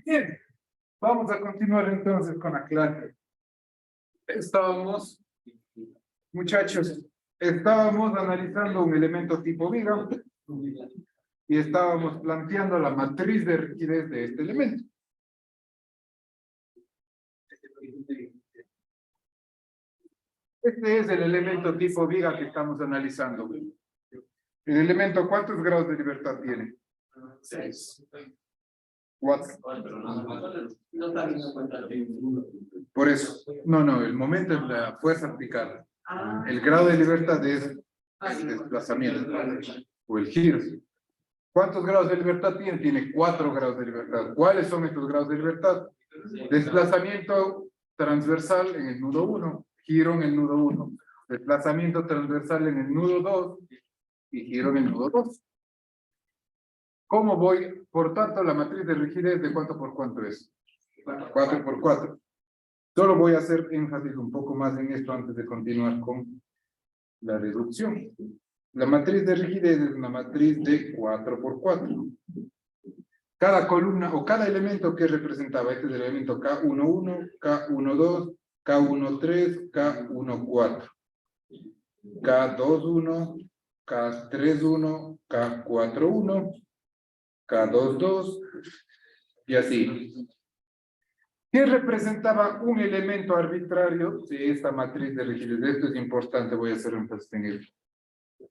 Bien, vamos a continuar entonces con la clase. Muchachos, estábamos analizando un elemento tipo viga y estábamos planteando la matriz de rigidez de este elemento. Este es el elemento tipo viga que estamos analizando. El elemento, ¿cuántos grados de libertad tiene? 6. 4. Por eso, no, el momento es la fuerza aplicada. El grado de libertad es el desplazamiento o el giro. ¿Cuántos grados de libertad tiene? Tiene 4 grados de libertad. ¿Cuáles son estos grados de libertad? Desplazamiento transversal en el nudo 1, giro en el nudo 1, desplazamiento transversal en el nudo 2 y giro en el nudo 2. ¿Cómo voy? Por tanto, la matriz de rigidez de cuánto por cuánto es. 4 por 4. Solo voy a hacer énfasis un poco más en esto antes de continuar con la deducción. La matriz de rigidez es una matriz de 4 por 4. Cada columna o cada elemento que representaba, este es el elemento K11, K12, K13, K14, K21, K31, K41, K22 y así. ¿Qué representaba un elemento arbitrario de esta matriz de rigidez? Esto es importante, voy a hacer énfasis en ello.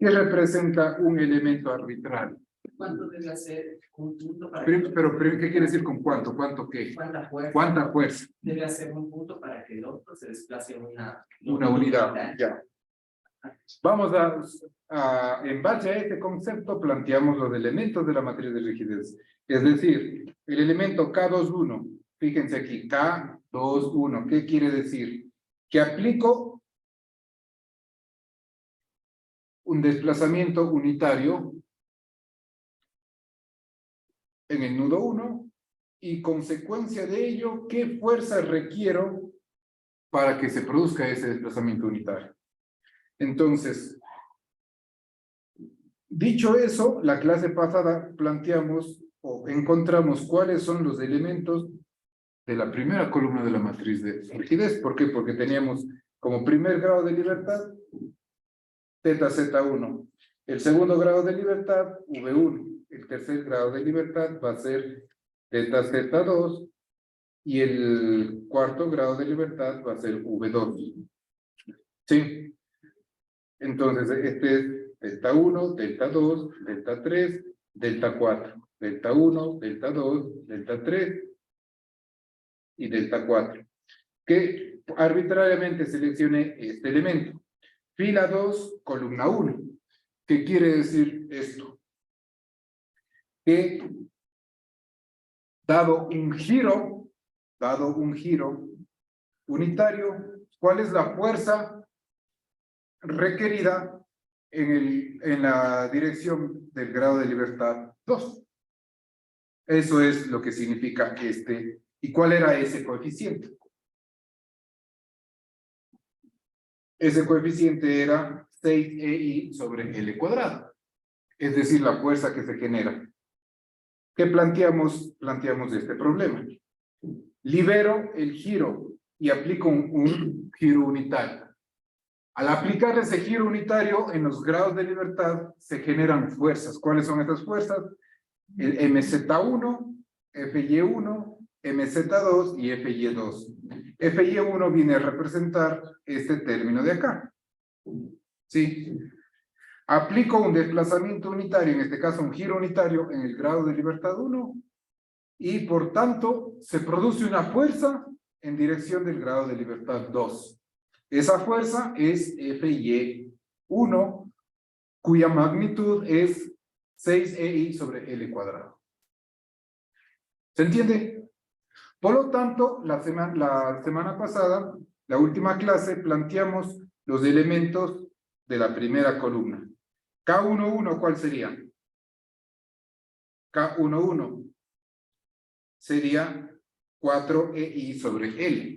¿Qué representa un elemento arbitrario? ¿Cuánto debe hacer un punto para Pero, ¿qué quiere decir con cuánto? ¿Cuánto qué? ¿Cuánta fuerza? Debe hacer un punto para que el otro se desplace una unidad. Ya. Vamos en base a este concepto, planteamos los elementos de la matriz de rigidez. Es decir, el elemento K21, fíjense aquí, K21, ¿qué quiere decir? Que aplico un desplazamiento unitario en el nudo 1 y consecuencia de ello, ¿qué fuerza requiero para que se produzca ese desplazamiento unitario? Entonces, dicho eso, la clase pasada planteamos o encontramos cuáles son los elementos de la primera columna de la matriz de rigidez. ¿Por qué? Porque teníamos como primer grado de libertad θ Z1, el segundo grado de libertad V1, el tercer grado de libertad va a ser θ Z2 y el cuarto grado de libertad va a ser V2. ¿Sí? Entonces, este es Δ1, Δ2, Δ3, Δ4, Δ1, Δ2, Δ3 y Δ4. Que arbitrariamente seleccione este elemento. Fila 2, columna 1. ¿Qué quiere decir esto? Que dado un giro unitario, ¿cuál es la fuerza requerida en la dirección del grado de libertad 2? Eso es lo que significa este. ¿Y cuál era ese coeficiente? Ese coeficiente era 6EI sobre L cuadrado. Es decir, la fuerza que se genera. ¿Qué planteamos? Planteamos este problema. Libero el giro y aplico un giro unitario. Al aplicar ese giro unitario en los grados de libertad se generan fuerzas. ¿Cuáles son estas fuerzas? El MZ1, FY1, MZ2 y FY2. FY1 viene a representar este término de acá. ¿Sí? Aplico un desplazamiento unitario, en este caso un giro unitario en el grado de libertad 1 y por tanto se produce una fuerza en dirección del grado de libertad 2. Esa fuerza es FY1, cuya magnitud es 6EI sobre L cuadrado. ¿Se entiende? Por lo tanto, la semana pasada, la última clase, planteamos los elementos de la primera columna. K11, ¿cuál sería? K11 sería 4EI sobre L.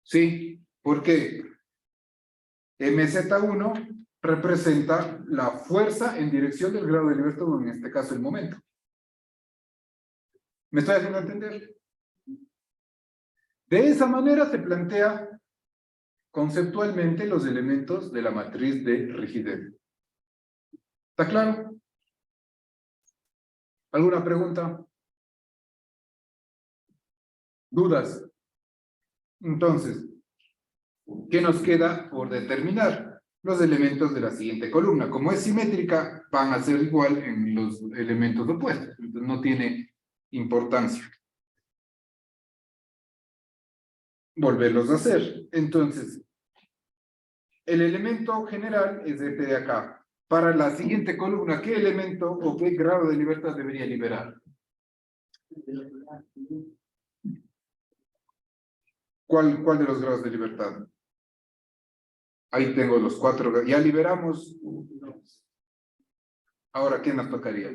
¿Sí? ¿Por qué? MZ1 representa la fuerza en dirección del grado de libertad 1, en este caso el momento. ¿Me estoy haciendo entender? De esa manera se plantea conceptualmente los elementos de la matriz de rigidez. ¿Está claro? ¿Alguna pregunta? ¿Dudas? Entonces, ¿qué nos queda por determinar? Los elementos de la siguiente columna. Como es simétrica, van a ser igual en los elementos opuestos. Entonces, no tiene importancia volverlos a hacer. Entonces, el elemento general es este de acá. Para la siguiente columna, ¿qué elemento o qué grado de libertad debería liberar? ¿Cuál de los grados de libertad? Ahí tengo los 4. Ya liberamos. Ahora, ¿qué nos tocaría?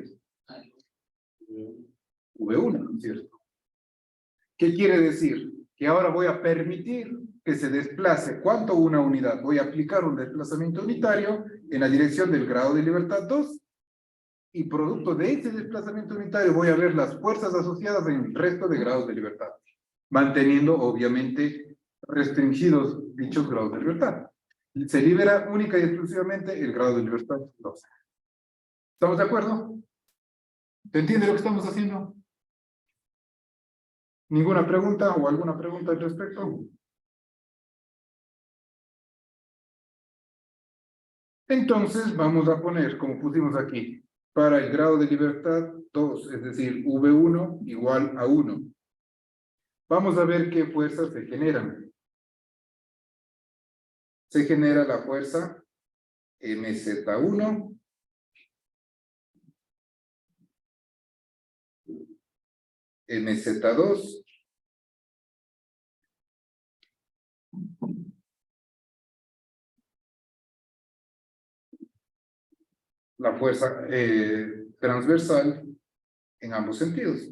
V1, ¿no es cierto? ¿Qué quiere decir? Que ahora voy a permitir que se desplace. ¿Cuánto? Una unidad. Voy a aplicar un desplazamiento unitario en la dirección del grado de libertad 2. Y producto de ese desplazamiento unitario voy a ver las fuerzas asociadas en el resto de grados de libertad. Manteniendo, obviamente, restringidos dichos grados de libertad. Se libera única y exclusivamente el grado de libertad 2. ¿Estamos de acuerdo? ¿Se entiende lo que estamos haciendo? ¿Ninguna pregunta o alguna pregunta al respecto? Entonces vamos a poner, como pusimos aquí, para el grado de libertad 2, es decir, V1 igual a 1. Vamos a ver qué fuerzas se generan. Se genera la fuerza MZ1, MZ2, la fuerza transversal en ambos sentidos.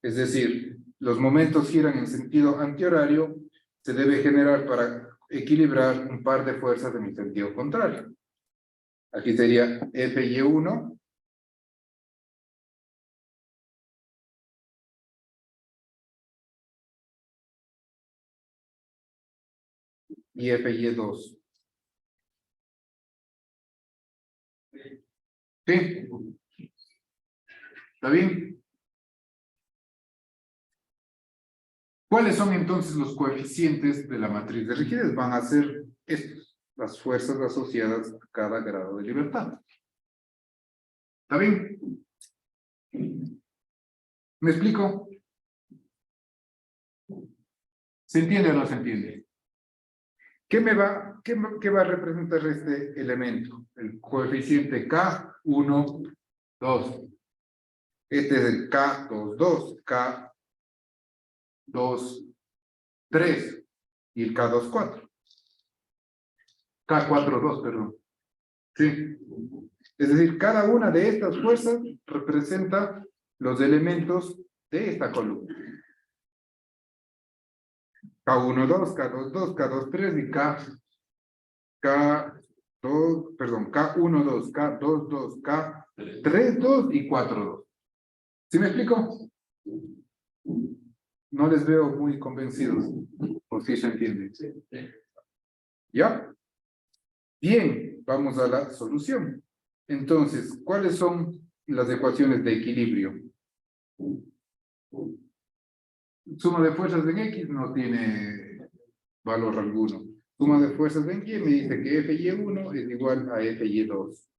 Es decir, los momentos giran en sentido antihorario, se debe generar para equilibrar un par de fuerzas en el sentido contrario. Aquí sería FY1 y FY2. ¿Sí? ¿Está bien? ¿Cuáles son entonces los coeficientes de la matriz de rigidez? Van a ser estos, las fuerzas asociadas a cada grado de libertad. ¿Está bien? ¿Me explico? ¿Se entiende o no se entiende? ¿Qué va a representar este elemento? El coeficiente K1, 2. Este es el K22, K23 y el K24. K42, perdón. Sí. Es decir, cada una de estas fuerzas representa los elementos de esta columna. K12, K22, K23 y K12, K22, K32 y 42. ¿Sí me explico? No les veo muy convencidos. ¿O sí se entiende? ¿Ya? Bien, vamos a la solución. Entonces, ¿cuáles son las ecuaciones de equilibrio? Suma de fuerzas en X no tiene valor alguno. Suma de fuerzas en Y me dice que FY1 es igual a FY2.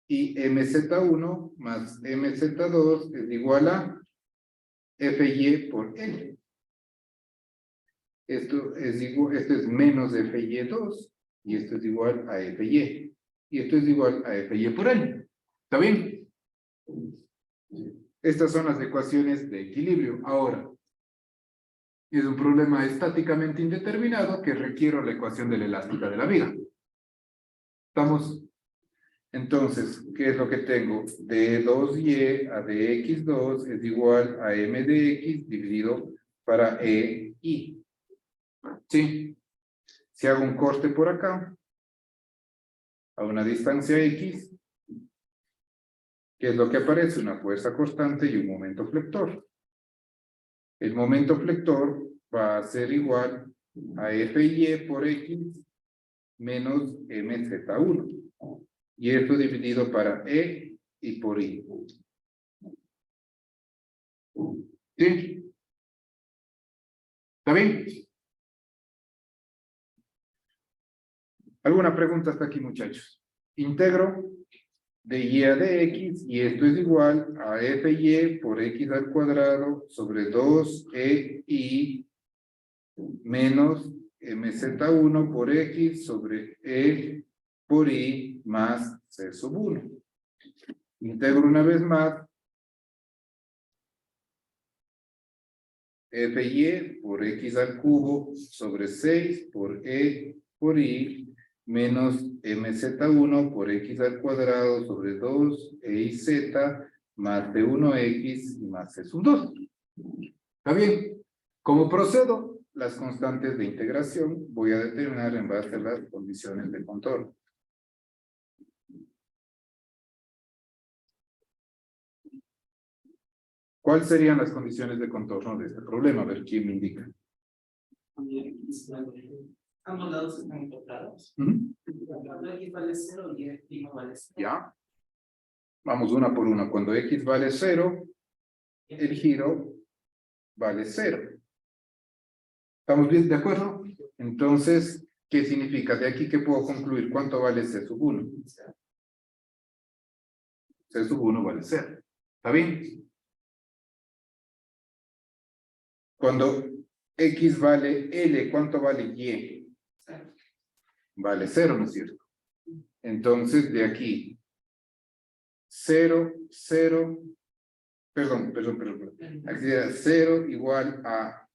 Y MZ1 más MZ2 es igual a FY por L. Esto es menos FY2 y esto es igual a FY. Y esto es igual a FY por L. ¿Está bien? Estas son las ecuaciones de equilibrio. Ahora, es un problema estáticamente indeterminado que requiere la ecuación de la elástica de la viga. ¿Estamos? Entonces, ¿qué es lo que tengo? D2Y a dx2 es igual a m de x dividido para EI. ¿Sí? Si hago un corte por acá, a una distancia X, ¿qué es lo que aparece? Una fuerza constante y un momento flector. El momento flector va a ser igual a Fy por X menos mz1. Y esto dividido para E y por I. ¿Sí? ¿Está bien? ¿Alguna pregunta hasta aquí, muchachos? Integro de y a dx, y esto es igual a Fy por X al cuadrado sobre 2EI menos mz1 por X sobre E por I más C sub 1. Integro una vez más Fy por X al cubo sobre 6 por E por I menos mz1 por X al cuadrado sobre 2 EIZ más D1X más C sub 2. ¿Está bien? ¿Cómo procedo? Las constantes de integración voy a determinar en base a las condiciones de contorno. ¿Cuáles serían las condiciones de contorno de este problema? A ver, ¿quién me indica? Ambos lados están encontrados. Cuando X vale 0 y X no vale 0. Ya. Vamos una por una. Cuando X vale 0, el giro vale 0. ¿Estamos bien de acuerdo? Entonces, ¿qué significa? De aquí que puedo concluir cuánto vale C sub 1. C sub 1 vale 0. ¿Está bien? Cuando X vale L, ¿cuánto vale Y? Vale 0, ¿no es cierto? Entonces, de aquí, 0, 0, perdón. Aquí era 0 igual a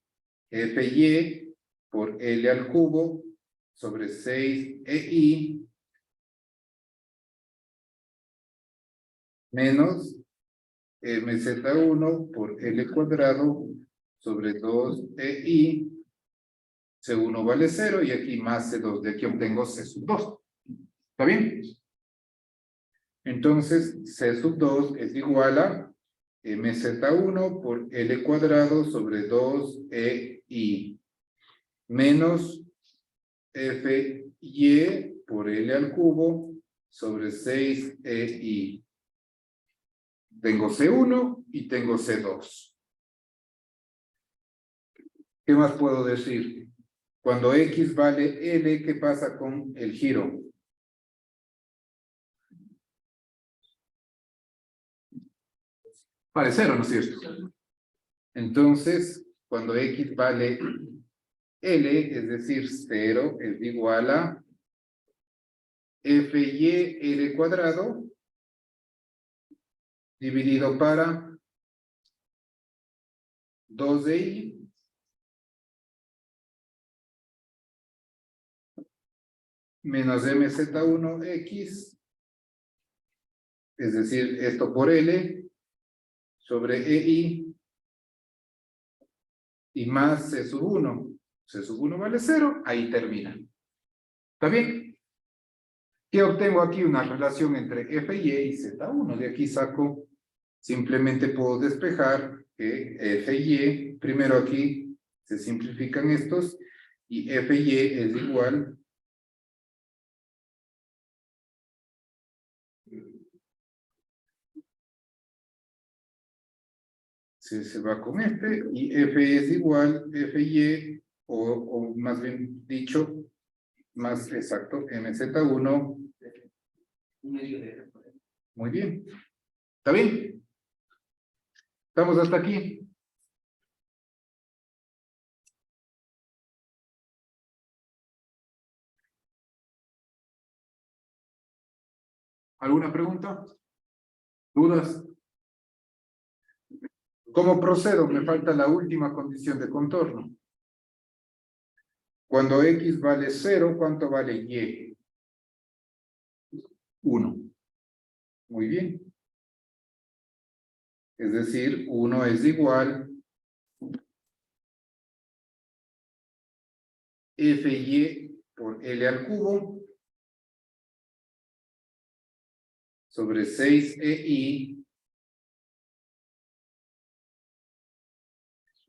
Fy por L al cubo sobre 6EI menos mz1 por L cuadrado sobre 2EI. C1 vale 0 y aquí más C2. De aquí obtengo C sub 2. ¿Está bien? Entonces, C sub 2 es igual a mz1 por L cuadrado sobre 2EI menos Fy por L al cubo sobre 6EI. Tengo C1 y tengo C2. ¿Qué más puedo decir? Cuando X vale L, ¿qué pasa con el giro? Vale 0, ¿no es cierto? Entonces, cuando X vale L, es decir, 0 es igual a Fy L cuadrado dividido para 2 de I menos mz1x, es decir, esto por L sobre EI y más C sub 1. C sub 1 vale 0, ahí termina. ¿Está bien? ¿Qué obtengo aquí? Una relación entre Fy y Z1. De aquí saco, simplemente puedo despejar que Fy, primero aquí se simplifican estos, y Fy es igual se va con este, y F es igual Fy, o más bien dicho, más exacto, mz1. Muy bien. ¿Está bien? ¿Estamos hasta aquí? ¿Alguna pregunta? ¿Dudas? ¿Cómo procedo? Me falta la última condición de contorno. Cuando X vale 0, ¿cuánto vale Y? 1. Muy bien. Es decir, 1 es igual Fy por L al cubo sobre 6EI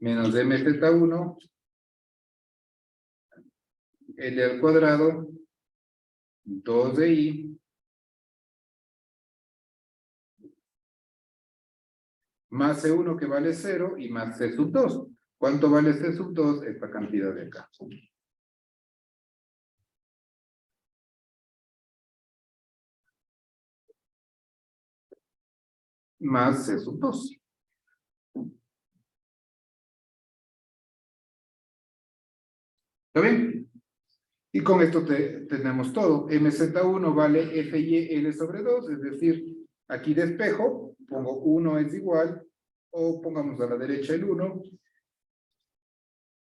menos MZ1 L al cuadrado 2DI más C1 que vale 0 y más C sub 2. ¿Cuánto vale C sub 2? Esta cantidad de acá. Más C sub 2. ¿Está bien? Y con esto tenemos todo. MZ1 vale FY L sobre 2, es decir, aquí despejo, pongo 1 es igual, o pongamos a la derecha el 1,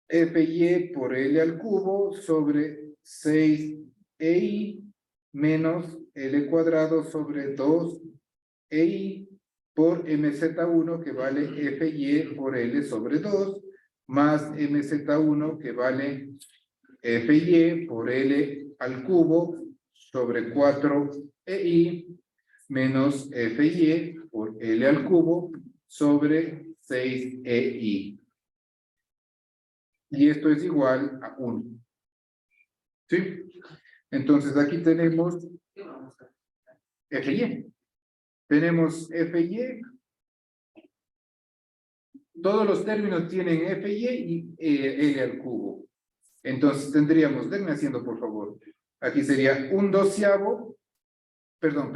FY por L al cubo sobre 6EI menos L cuadrado sobre 2EI por MZ1 que vale FY por L sobre 2 más MZ1 que vale FY por L al cubo sobre 4EI menos FY por L al cubo sobre 6EI. Y esto es igual a 1. ¿Sí? Entonces aquí tenemos FY. Tenemos FY. Todos los términos tienen FY y L al cubo. Entonces tendríamos, denme haciendo por favor. Aquí sería un doceavo. Perdón.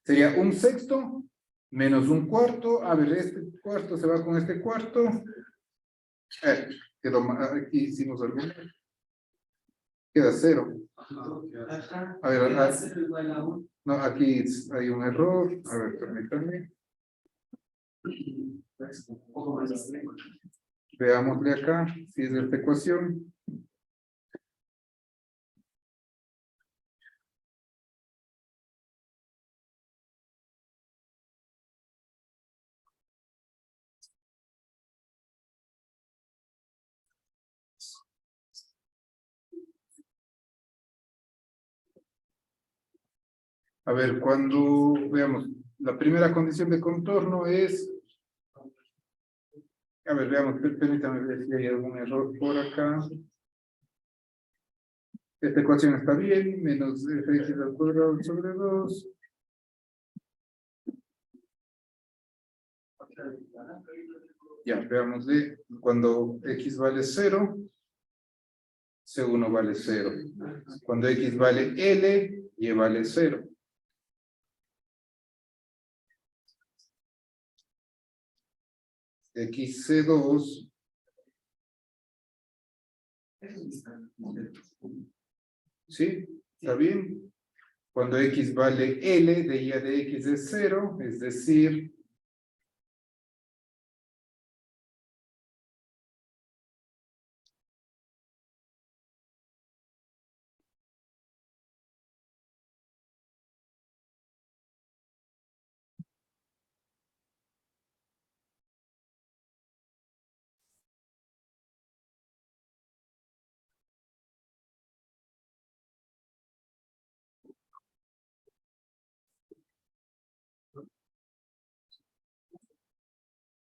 Sería un sexto menos un cuarto. A ver, este cuarto se va con este cuarto. Quedó mal, aquí hicimos algo. Queda 0. A ver, no, aquí hay un error. A ver, permítanme. Veámosle acá, si es de esta ecuación. A ver, cuando veamos, la primera condición de contorno es, a ver, veamos, permítame ver si hay algún error por acá. Esta ecuación está bien, menos fx al cuadrado sobre 2. Ya, veámosle, cuando x vale 0, C1 vale 0. Cuando x vale L, Y vale 0. XC2 ¿sí? ¿Está bien? Cuando x vale L, de y a de x es 0, es decir,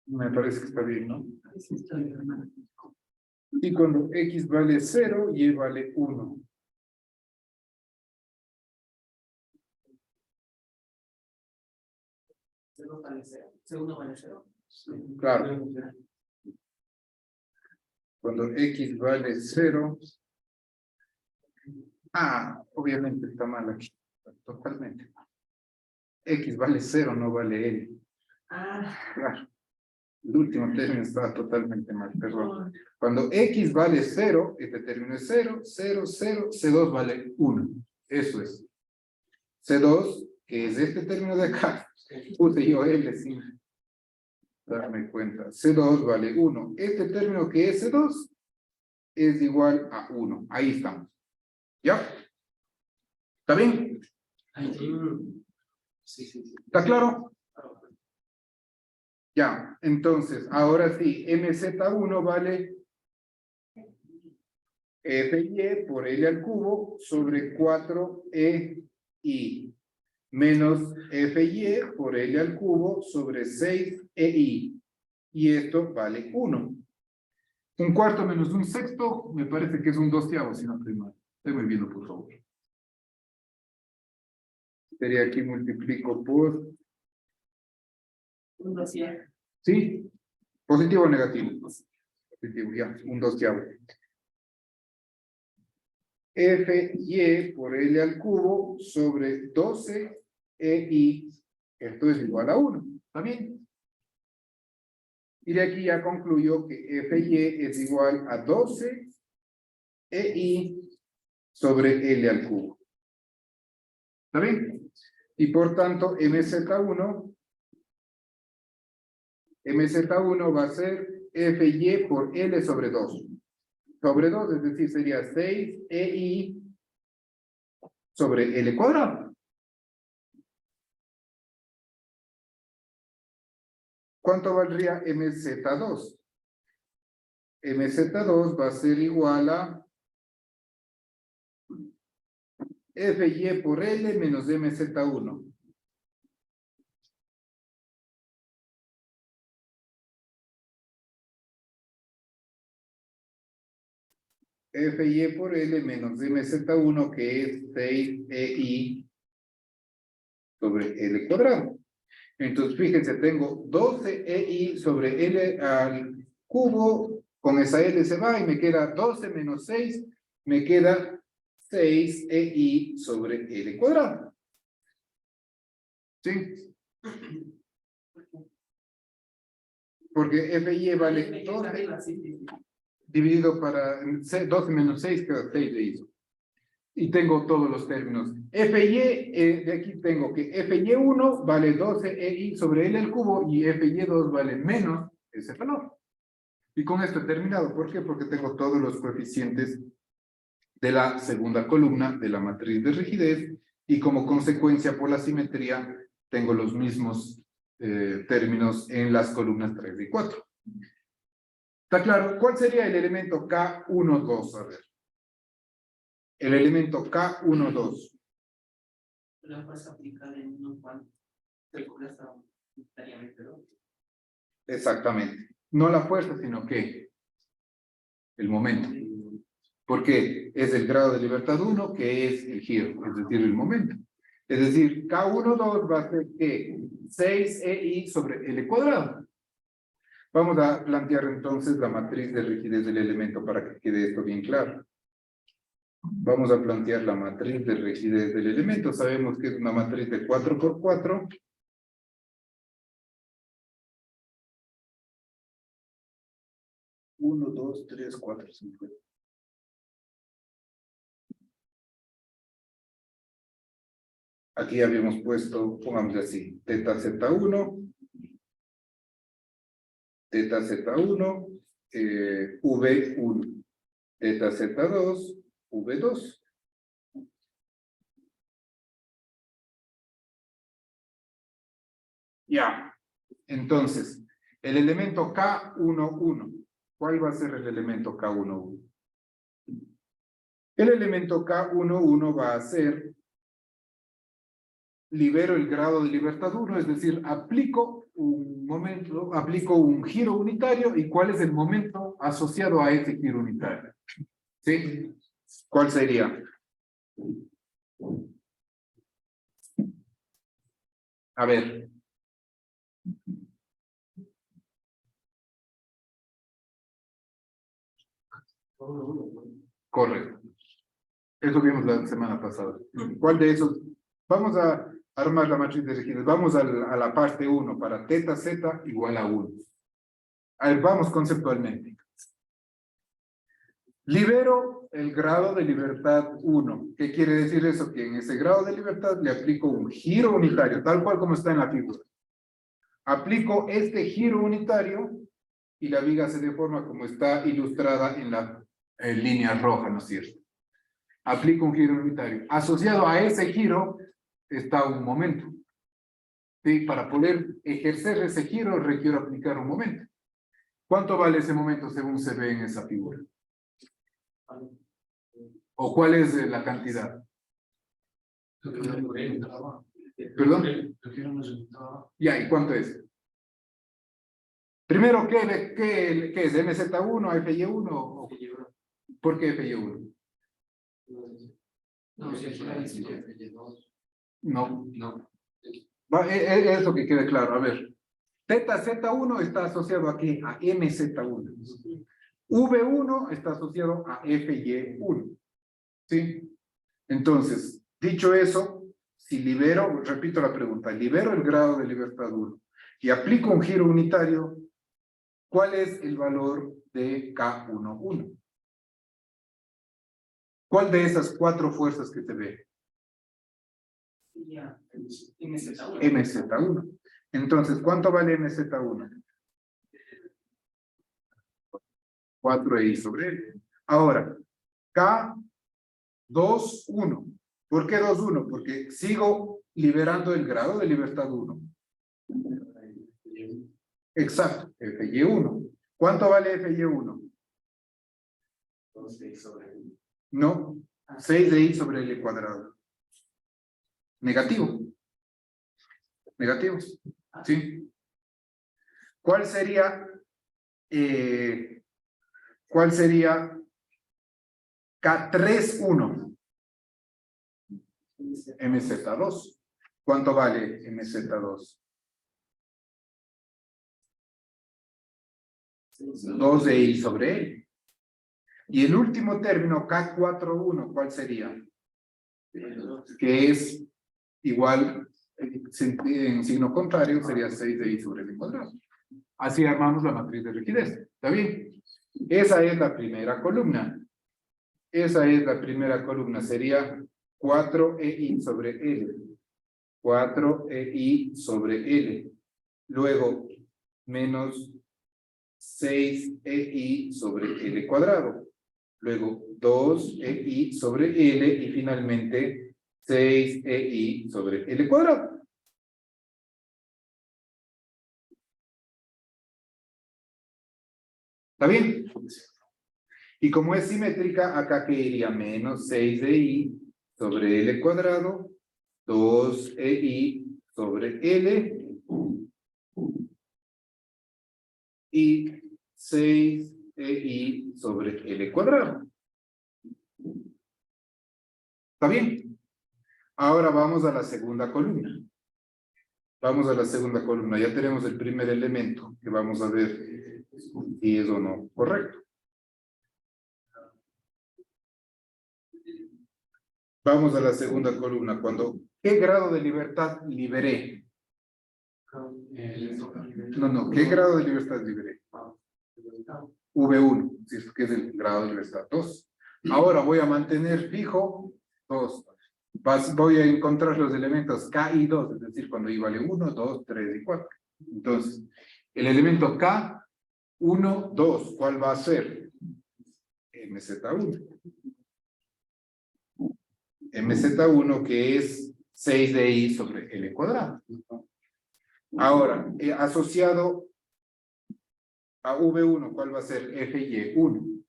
me parece que está bien, ¿no? Y cuando x vale 0, y vale 1. ¿Segundo vale 0? Claro. Cuando x vale 0. Obviamente está mal aquí. Totalmente. X vale 0, no vale L. Claro. El último término estaba totalmente mal, perdón. Cuando x vale 0, este término es 0, 0, 0, C2 vale 1. Eso es. C2, que es este término de acá, puse yo L sin darme cuenta. C2 vale 1. Este término que es C2 es igual a 1. Ahí estamos. ¿Ya? ¿Está bien? Sí. ¿Está claro? Ya, entonces, ahora sí, MZ1 vale FY por L al cubo sobre 4EI menos FY por L al cubo sobre 6EI. Y esto vale 1. Un cuarto menos un sexto, me parece que es un doceavo, si no estoy mal. Estoy viendo, por favor. Sería aquí multiplico por... Un doceavo. ¿Sí? ¿Positivo o negativo? Positivo, ya, un doceavo. FY por L al cubo sobre 12EI. Esto es igual a 1. ¿Está bien? Y de aquí ya concluyo que FY es igual a 12EI sobre L al cubo. ¿Está bien? Y por tanto, MZ1 va a ser FY por L sobre 2. Sobre 2, es decir, sería 6EI sobre L cuadrado. ¿Cuánto valdría MZ2? MZ2 va a ser igual a FY por L menos MZ1. FY por L menos MZ1, que es 6EI sobre L cuadrado. Entonces, fíjense, tengo 12EI sobre L al cubo, con esa L se va y me queda 12 menos 6, me queda 6EI sobre L cuadrado. ¿Sí? Porque FY vale 12 dividido para 12 menos 6, queda 6 de ISO. Y tengo todos los términos. FY, de aquí tengo que FY1 vale 12EI sobre L al cubo y FY2 vale menos ese valor. Y con esto he terminado. ¿Por qué? Porque tengo todos los coeficientes de la segunda columna de la matriz de rigidez y como consecuencia por la simetría tengo los mismos términos en las columnas 3 y 4. ¿Está claro? ¿Cuál sería el elemento K12? A ver. El elemento K12. La fuerza aplicada en uno cuando calculas voluntariamente, ¿no? Exactamente. No la fuerza, sino que el momento. Porque es el grado de libertad 1, que es el giro, es decir, el momento. Es decir, K12 va a ser que 6EI sobre L cuadrado. Vamos a plantear entonces la matriz de rigidez del elemento para que quede esto bien claro. Vamos a plantear la matriz de rigidez del elemento. Sabemos que es una matriz de 4×4. Uno, dos, tres, cuatro, cinco. Aquí habíamos puesto, pongamos así, teta Z1, teta Z1, V1, teta Z2, V2. Ya, entonces, el elemento K11, ¿cuál va a ser el elemento K11? El elemento K11 va a ser, libero el grado de libertad 1, es decir, aplico un momento, aplico un giro unitario, ¿y cuál es el momento asociado a ese giro unitario? ¿Sí? ¿Cuál sería? A ver. Correcto. Eso vimos la semana pasada. ¿Cuál de esos? Vamos a armar la matriz de rigidez. Vamos a la parte 1 para teta z igual a 1. A ver, vamos conceptualmente. Libero el grado de libertad 1. ¿Qué quiere decir eso? Que en ese grado de libertad le aplico un giro unitario, tal cual como está en la figura. Aplico este giro unitario y la viga se deforma como está ilustrada en la línea roja, ¿no es cierto? Aplico un giro unitario. Asociado a ese giro está un momento. ¿Sí? Para poder ejercer ese giro requiero aplicar un momento. ¿Cuánto vale ese momento según se ve en esa figura? ¿O cuál es la cantidad? ¿Perdón? Ya, ¿y cuánto es? Primero, ¿qué es? ¿MZ1, FY1? ¿Por qué FY1? No. Eso que quede claro. A ver. Z1 está asociado a ¿qué? A MZ1. V1 está asociado a FY1. ¿Sí? Entonces, dicho eso, si libero, repito la pregunta, libero el grado de libertad 1 y aplico un giro unitario, ¿cuál es el valor de K11? ¿Cuál de esas cuatro fuerzas que te ve? MZ1. MZ1. Entonces, ¿cuánto vale MZ1? 4i sobre L. Ahora, K21. ¿Por qué 2,1? Porque sigo liberando el grado de libertad 1. Exacto, FY1. ¿Cuánto vale FY1? 2 sobre L. No, 6 de i sobre L cuadrado. Negativo. Negativo. ¿Sí? ¿Cuál sería K31? MZ2. ¿Cuánto vale MZ2? 2 de i sobre L. Y el último término, K41, ¿cuál sería? Que es igual, en signo contrario, sería 6 de i sobre L cuadrado. Así armamos la matriz de rigidez. ¿Está bien? Esa es la primera columna. Sería 4EI sobre L. 4EI sobre L. Luego, menos 6EI sobre L cuadrado. Luego, 2EI sobre L y finalmente 6EI sobre L cuadrado. ¿Está bien? Y como es simétrica, acá que iría menos 6 de i sobre L cuadrado, 2EI sobre L y 6EI sobre L cuadrado. ¿Está bien? Ahora vamos a la segunda columna. Ya tenemos el primer elemento que vamos a ver si es o no correcto. Vamos a la segunda columna. ¿Qué grado de libertad liberé? No, ¿qué grado de libertad liberé? V1, si es que es el grado de libertad 2. Ahora voy a mantener fijo 2. Voy a encontrar los elementos K y 2, es decir, cuando I vale 1, 2, 3 y 4. Entonces, el elemento K, 1, 2, ¿cuál va a ser? MZ1. MZ1 que es 6 de I sobre L cuadrado. Ahora, asociado a V1, ¿cuál va a ser? FY1.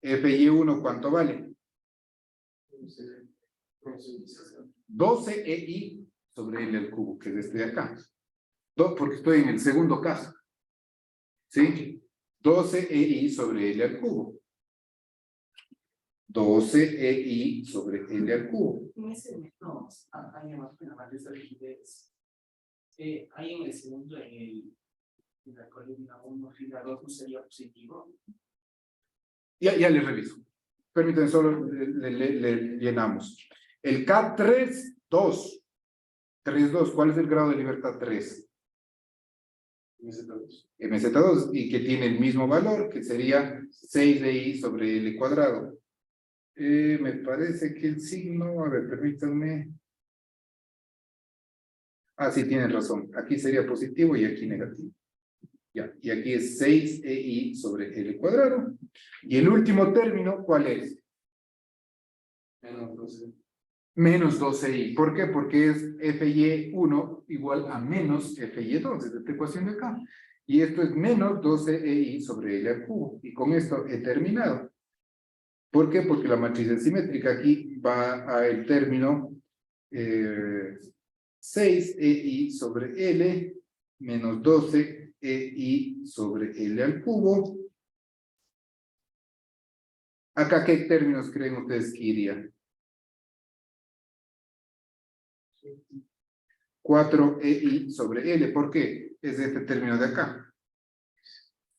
FY1, ¿cuánto vale? 12 EI sobre L al cubo, que es este de acá. Porque estoy en el segundo caso. ¿Sí? 12 EI sobre L al cubo. 12 EI sobre L al cubo. En ese método, hay en la matriz de rigidez. Hay en el segundo, en la columna 1, fila 2, ¿no sería positivo? Ya le reviso. Permítanme, solo le llenamos. El K3, 2. 3, 2. ¿Cuál es el grado de libertad 3? MZ2. MZ2. Y que tiene el mismo valor, que sería 6 de I sobre L cuadrado. Me parece que el signo, a ver, permítanme. Ah, sí, tienen razón. Aquí sería positivo y aquí negativo. Ya, y aquí es 6 EI sobre L cuadrado. Y el último término, ¿cuál es? Menos 12. Menos 12i. ¿Por qué? Porque es FY1 igual a menos FY2, es esta ecuación de acá. Y esto es menos 12i sobre L al cubo. Y con esto he terminado. ¿Por qué? Porque la matriz es simétrica. Aquí va a el término 6EI sobre L menos 12EI sobre L al cubo. ¿Acá qué términos creen ustedes que irían? 4EI sobre L. ¿Por qué? Es este término de acá.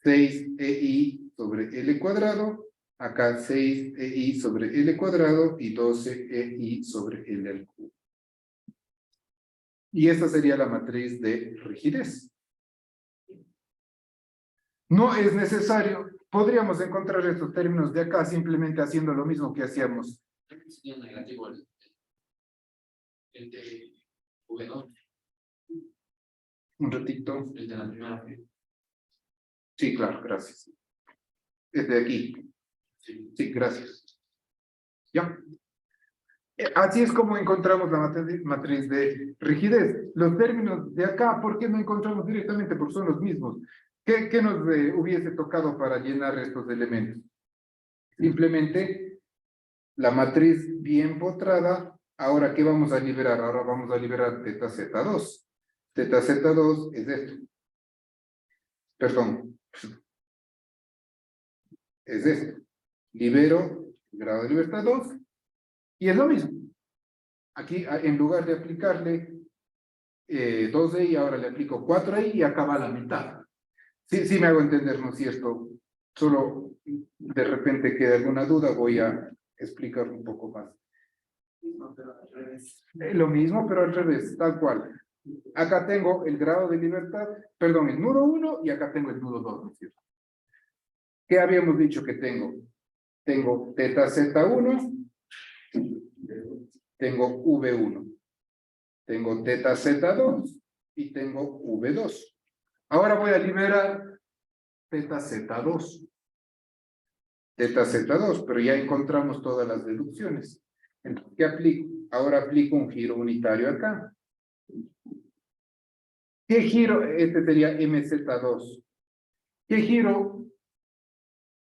6EI sobre L cuadrado. Acá 6EI sobre L cuadrado y 12EI sobre L al cubo. Y esta sería la matriz de rigidez. No es necesario. Podríamos encontrar estos términos de acá simplemente haciendo lo mismo que hacíamos. Sería negativo el de V2, Un ratito. el de la primera. Sí, claro, gracias. Desde aquí. Sí, gracias. Ya. Así es como encontramos la matriz de rigidez. Los términos de acá, ¿por qué no encontramos directamente? Porque son los mismos. ¿Qué nos hubiese tocado para llenar estos elementos? Simplemente la matriz bien potrada. Ahora, ¿qué vamos a liberar? Ahora vamos a liberar teta Z2. Teta Z2 es esto. Perdón. Es esto. Libero el grado de libertad 2 y es lo mismo. Aquí, en lugar de aplicarle 2i, ahora le aplico 4i y acaba la mitad. Sí me hago entender, ¿no es cierto? Solo de repente queda alguna duda, voy a explicar un poco más. Pero al revés. Lo mismo, pero al revés, tal cual. Acá tengo el grado de libertad, perdón, el nudo 1 y acá tengo el nudo 2, ¿no es cierto? ¿Qué habíamos dicho que tengo? Tengo teta Z1, tengo V1, tengo teta Z2 y tengo V2. Ahora voy a liberar teta Z2. Teta Z2, pero ya encontramos todas las deducciones. Entonces, ¿qué aplico? Ahora aplico un giro unitario acá. ¿Qué giro? Este sería MZ2. ¿Qué giro?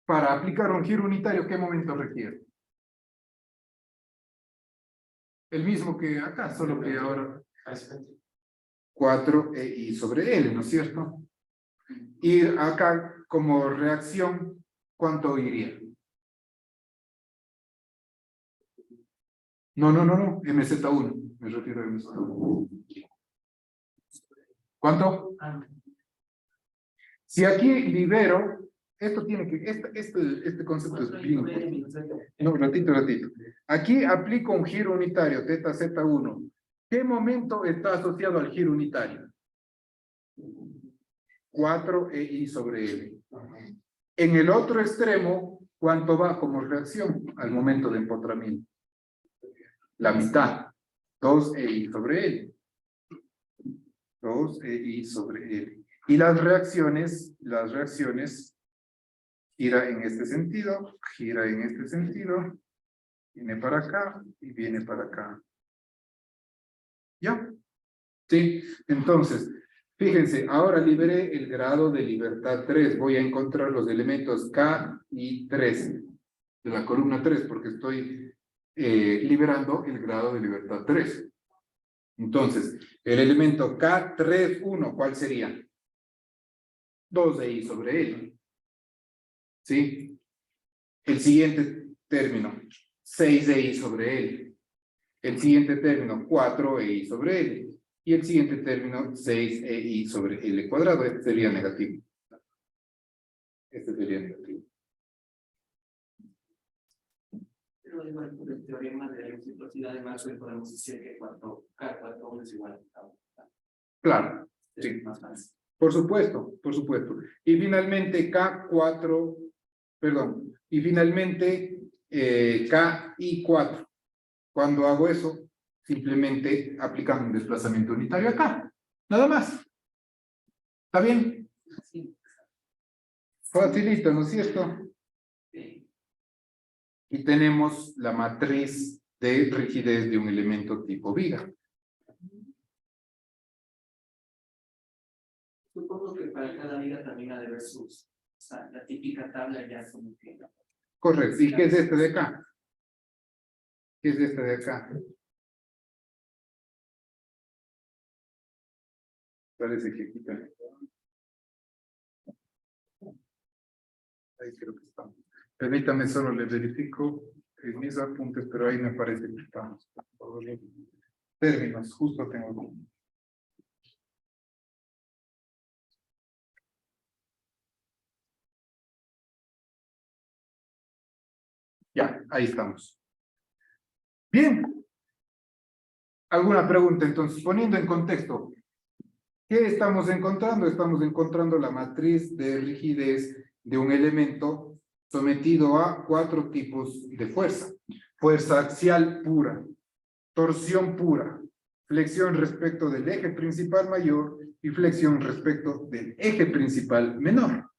Para aplicar un giro unitario, ¿qué momento requiere? El mismo que acá, solo que ahora 4EI sobre L, ¿no es cierto? Y acá, como reacción, ¿cuánto iría? No, MZ1. Me refiero a MZ1. ¿Cuánto? Si aquí libero, esto tiene que, este concepto es bien importante. No, ratito. Aquí aplico un giro unitario, teta Z1. ¿Qué momento está asociado al giro unitario? 4EI sobre L. En el otro extremo, ¿cuánto va como reacción al momento de empotramiento? La mitad. 2EI sobre L. 2EI sobre L. Y las reacciones, gira en este sentido, gira en este sentido, viene para acá y viene para acá. ¿Ya? Sí, entonces, fíjense, ahora liberé el grado de libertad 3. Voy a encontrar los elementos K y 3 de la columna 3 porque estoy liberando el grado de libertad 3. Entonces, el elemento K31, ¿cuál sería? 2i sobre L. ¿Sí? El siguiente término, 6i sobre L. El siguiente término, 4i sobre L. Y el siguiente término, 6i sobre L cuadrado. Este sería negativo. Este sería negativo. Pero igual por el teorema de la reciprocidad de Maxwell podemos decir que K41 es igual a Claro, sí. más fácil. Por supuesto, por supuesto. Y finalmente K4, perdón, y finalmente KI4. Cuando hago eso, simplemente aplicando un desplazamiento unitario acá. Nada más. ¿Está bien? Sí. Facilito, ¿no es cierto? Sí. Y tenemos la matriz de rigidez de un elemento tipo viga. Supongo que para cada vida también ha de haber sus, o sea, la típica tabla ya como que. Correcto. ¿Y qué es este de acá? ¿Qué es este de acá? Parece que aquí también. Ahí creo que estamos. Permítame, solo le verifico en mis apuntes, pero ahí me parece que estamos. Términos, justo tengo aquí. Ya, ahí estamos. Bien. ¿Alguna pregunta? Entonces, poniendo en contexto, ¿qué estamos encontrando? Estamos encontrando la matriz de rigidez de un elemento sometido a 4 tipos de fuerza. Fuerza axial pura, torsión pura, flexión respecto del eje principal mayor y flexión respecto del eje principal menor.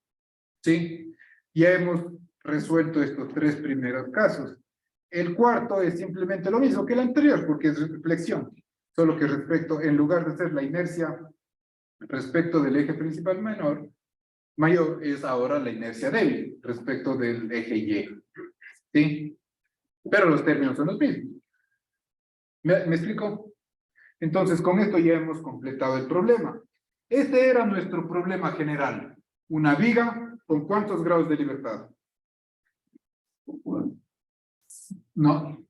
¿Sí? Ya hemos resuelto estos 3 primeros casos. El cuarto es simplemente lo mismo que el anterior, porque es flexión, solo que respecto, en lugar de ser la inercia respecto del eje principal mayor es ahora la inercia débil respecto del eje Y. ¿Sí? Pero los términos son los mismos. ¿Me explico? Entonces, con esto ya hemos completado el problema. Este era nuestro problema general. Una viga con ¿cuántos grados de libertad? No.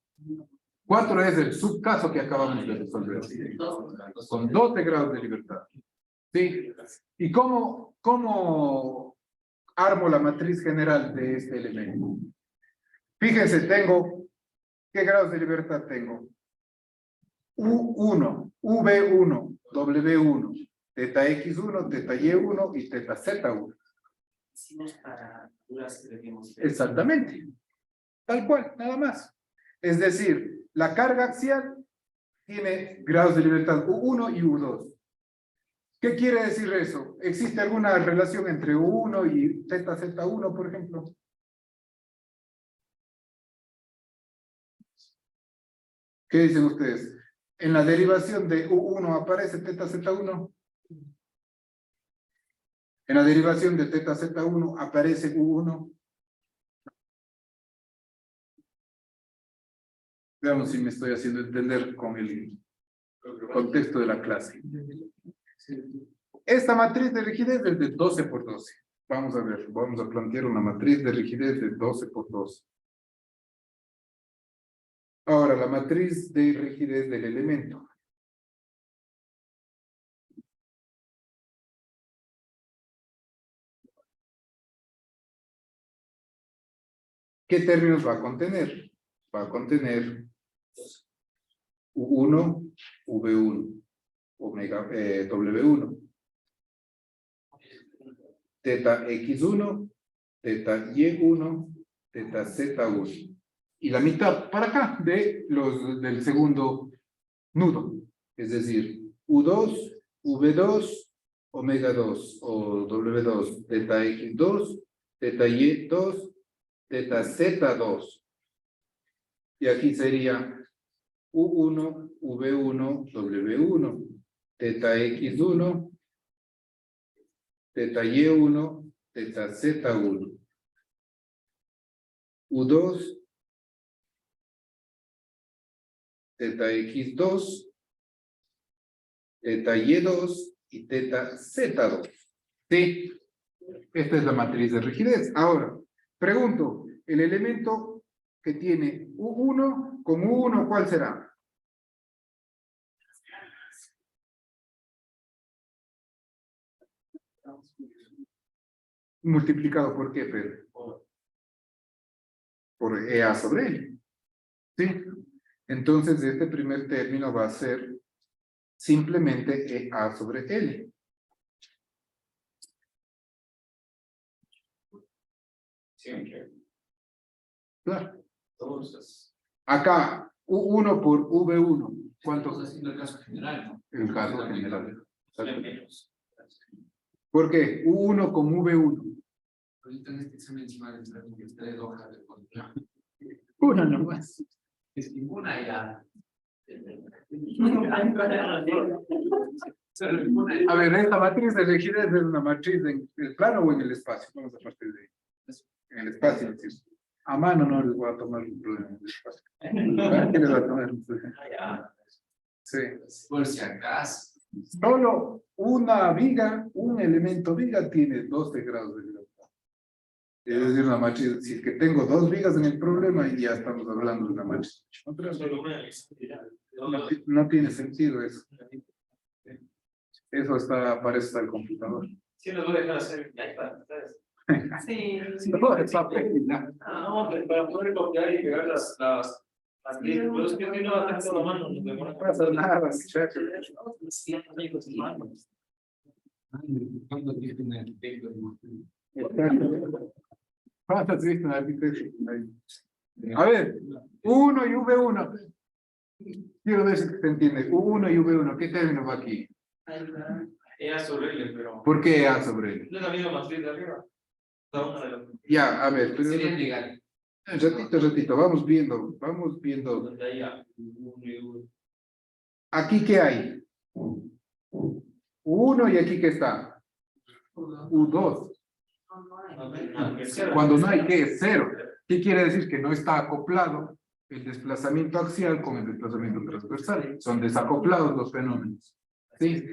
4 es el subcaso que acabamos de resolver. Con 12 grados de libertad. ¿Sí? ¿Y cómo armo la matriz general de este elemento? Fíjense, tengo, ¿qué grados de libertad tengo? U1, V1, W1, teta X1, teta Y1 y teta Z1. Exactamente. Tal cual, nada más. Es decir, la carga axial tiene grados de libertad U1 y U2. ¿Qué quiere decir eso? ¿Existe alguna relación entre U1 y teta Z1, por ejemplo? ¿Qué dicen ustedes? ¿En la derivación de U1 aparece teta Z1? ¿En la derivación de teta Z1 aparece U1? Veamos si me estoy haciendo entender con el contexto de la clase. Esta matriz de rigidez es de 12 por 12. Vamos a ver, vamos a plantear una matriz de rigidez de 12 por 12. Ahora, la matriz de rigidez del elemento. ¿Qué términos va a contener? Va a contener U1, V1, omega, W1, teta X1, teta Y1, teta Z1. Y la mitad para acá del segundo nudo. Es decir, U2, V2, omega 2 o W2, teta X2, teta Y2, teta Z2. Y aquí sería U1, V1, W1, teta X1, teta Y1, teta Z1. U2, teta X2, teta Y2 y teta Z2. ¿Sí? Esta es la matriz de rigidez. Ahora, pregunto, el elemento que tiene U1 con U1, ¿cuál será? Multiplicado por qué, Pedro? Por EA sobre L. ¿Sí? Entonces, este primer término va a ser simplemente EA sobre L. Claro. Acá, U1 por V1. ¿Cuánto? Estamos haciendo el caso general, ¿no? El caso general. ¿Por qué? U1 con V1. Ahorita en este examen encima de 3 hojas de control. Una nomás. Es ninguna ya. A ver, esta matriz de rigidez es una matriz en el plano o en el espacio. Vamos a partir de ahí. En el espacio, es decir. A mano no les voy a tomar un problema en el espacio. ¿Quién les va a tomar un problema? Sí. Por si acaso. Solo una viga, un elemento viga tiene 12 grados de gravedad. Es decir, una matriz, si es que tengo 2 vigas en el problema, ya estamos hablando de una matriz. No tiene sentido eso. Eso está, para eso está el computador. Sí, nos voy a dejar hacer el iPad, ¿sabes? Sí. No, es papel, ¿no? No, para poder copiar y pegar las listas. Pero es que si no haces todo a mano, nos demora. No pasa nada, muchachos. ¿Cuántas viste en arquitecto? A ver, U1 y V1. Quiero ver si te entiende. U1 y V1, ¿qué término va aquí? Ella sobre él, pero. ¿Por qué A sobre él? No es la misma matriz de arriba. Cada una de las. Ya, a ver, pero Sería legal. ratito, vamos viendo. Donde haya uno y uno. ¿Aquí qué hay? U1 y aquí qué está. U2. Cuando no hay, ¿qué es? Cero. ¿Qué quiere decir? Que no está acoplado el desplazamiento axial con el desplazamiento transversal. Son desacoplados los fenómenos. ¿Sí?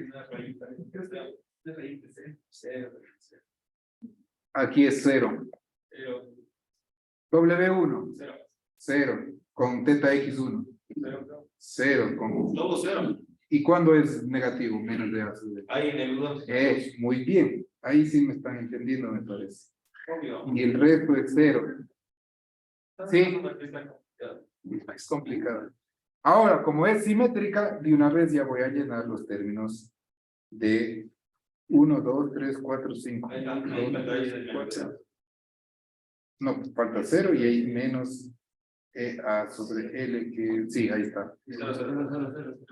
Aquí es cero. W1. Cero. Con teta X1. Cero. Con... Todo cero. ¿Y cuándo es negativo? Menos de A sobre Ahí en el 1. muy bien. Ahí sí me están entendiendo, me parece. Obvio. Y el resto es cero. Sí. Es complicado. Ahora, como es simétrica, de una vez ya voy a llenar los términos de 1, 2, 3, 4, 5. No, pues falta 0 y hay menos A sobre L que... Sí, ahí está.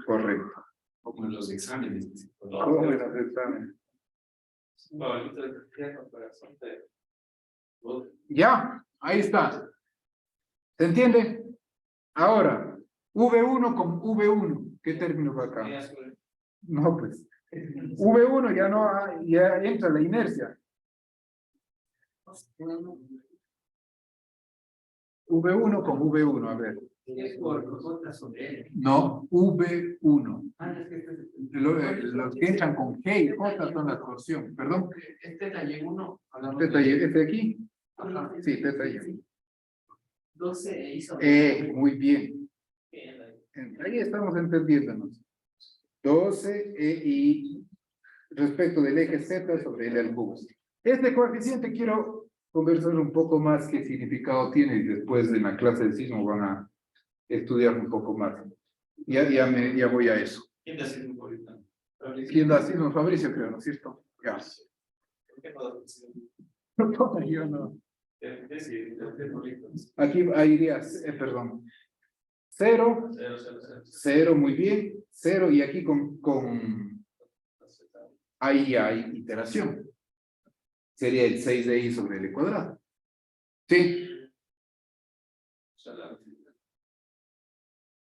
Correcto. Como en los exámenes. Como en los exámenes. Ya, ahí está. ¿Se entiende? Ahora, V1 con V1. ¿Qué término va acá? No, pues. V1 ya no hay, ya entra la inercia. V1 con V1, a ver. No, V1. Los que entran con G y J son la torsión. Perdón. Teta Y1. Teta Y, ¿este aquí? Sí, teta Y. 12 hizo. Muy bien. Ahí estamos entendiéndonos. 12 y respecto del eje Z sobre L al cubo. Este coeficiente quiero conversar un poco más qué significado tiene y después en la clase de sismo van a estudiar un poco más. Ya voy a eso. ¿Quién da sismo ahorita? ¿Quién da sismo? Fabricio, creo, ¿no es cierto? Ya. ¿Por qué no da sismo? No, yo no. Sí, Aquí ahí iría, perdón. 0, 0, muy bien. 0 y aquí con ahí hay iteración. Sería el 6 de I sobre L cuadrado. ¿Sí?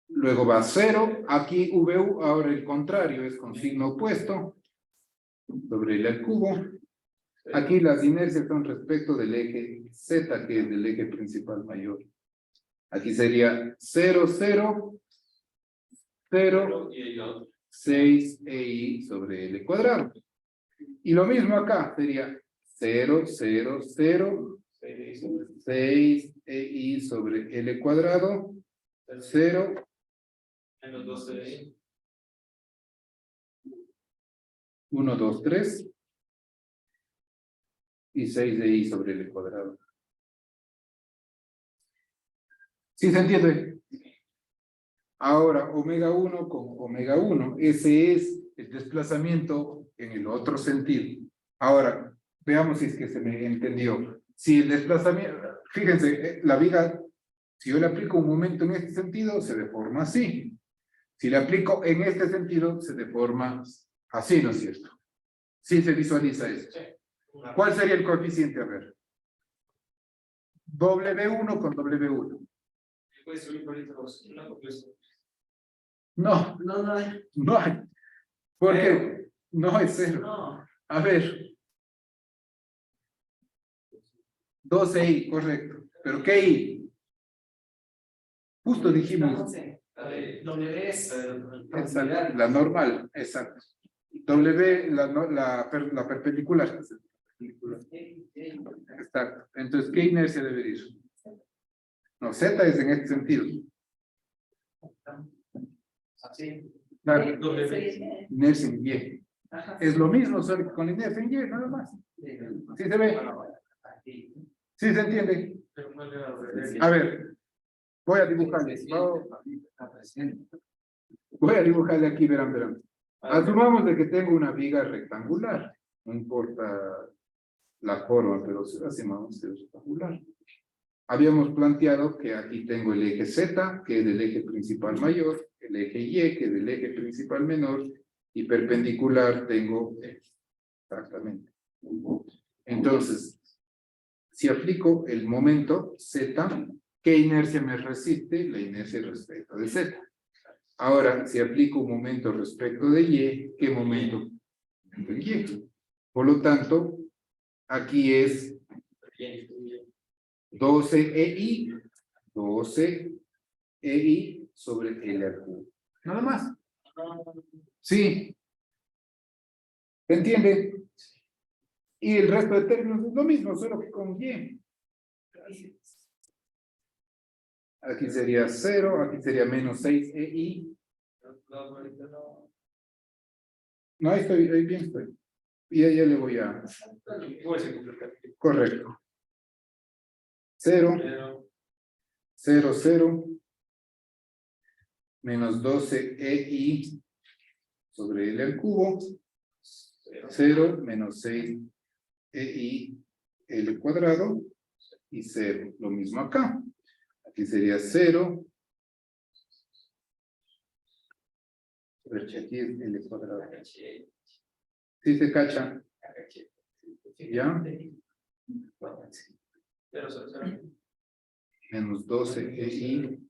Luego va 0. Aquí VU, ahora el contrario, es con signo opuesto. Sobre L al cubo. Aquí las inercias son respecto del eje Z, que es el eje principal mayor. Aquí sería 0, 0, 0, 6 EI sobre L cuadrado. Y lo mismo acá, sería 0, 0, 0, 6 EI sobre L cuadrado, 0, menos 12 de ahí. 1, 2, 3, y 6 EI sobre L cuadrado. ¿Sí se entiende? Ahora, omega 1 con omega 1. Ese es el desplazamiento en el otro sentido. Ahora, veamos si es que se me entendió. Si el desplazamiento, fíjense, la viga, si yo le aplico un momento en este sentido, se deforma así. Si le aplico en este sentido, se deforma así, ¿no es cierto? Sí se visualiza eso. ¿Cuál sería el coeficiente? A ver. W1 con W1. No, No hay. no hay. ¿Por qué? No es 0. No. A ver. 12i, correcto. ¿Pero qué i? Justo dijimos. W es. Exacto, la normal, exacto. W, la perpendicular. Exacto. Entonces, ¿qué inercia debe ir? No, Z es en este sentido. Así. Claro, W. inercia en Y. Es lo mismo, solo que con inercia en Y, nada más. ¿Sí se ve? ¿Sí se entiende? A ver, voy a dibujarle. Voy a dibujarle aquí, verán. Asumamos de que tengo una viga rectangular. No importa la forma, pero asumamos que es rectangular. Habíamos planteado que aquí tengo el eje Z, que es el eje principal mayor, el eje Y, que es el eje principal menor, y perpendicular tengo X. Exactamente. Entonces, si aplico el momento Z, ¿qué inercia me resiste? La inercia respecto de Z. Ahora, si aplico un momento respecto de Y, ¿qué momento? De Y. Por lo tanto, aquí es 12 EI, 12 EI sobre L al cubo. Nada más. Sí. ¿Se entiende? Y el resto de términos es lo mismo, solo que con Y. Aquí sería 0, aquí sería menos 6 EI. No, ahí bien estoy. Y ya le voy a... Correcto. 0, 0, 0, menos 12 EI sobre L al cubo, 0, menos 6 EI L cuadrado, y 0. Lo mismo acá. Aquí sería 0. A ver, aquí es L cuadrado. ¿Sí se cacha? ¿Ya? Menos 12 EI.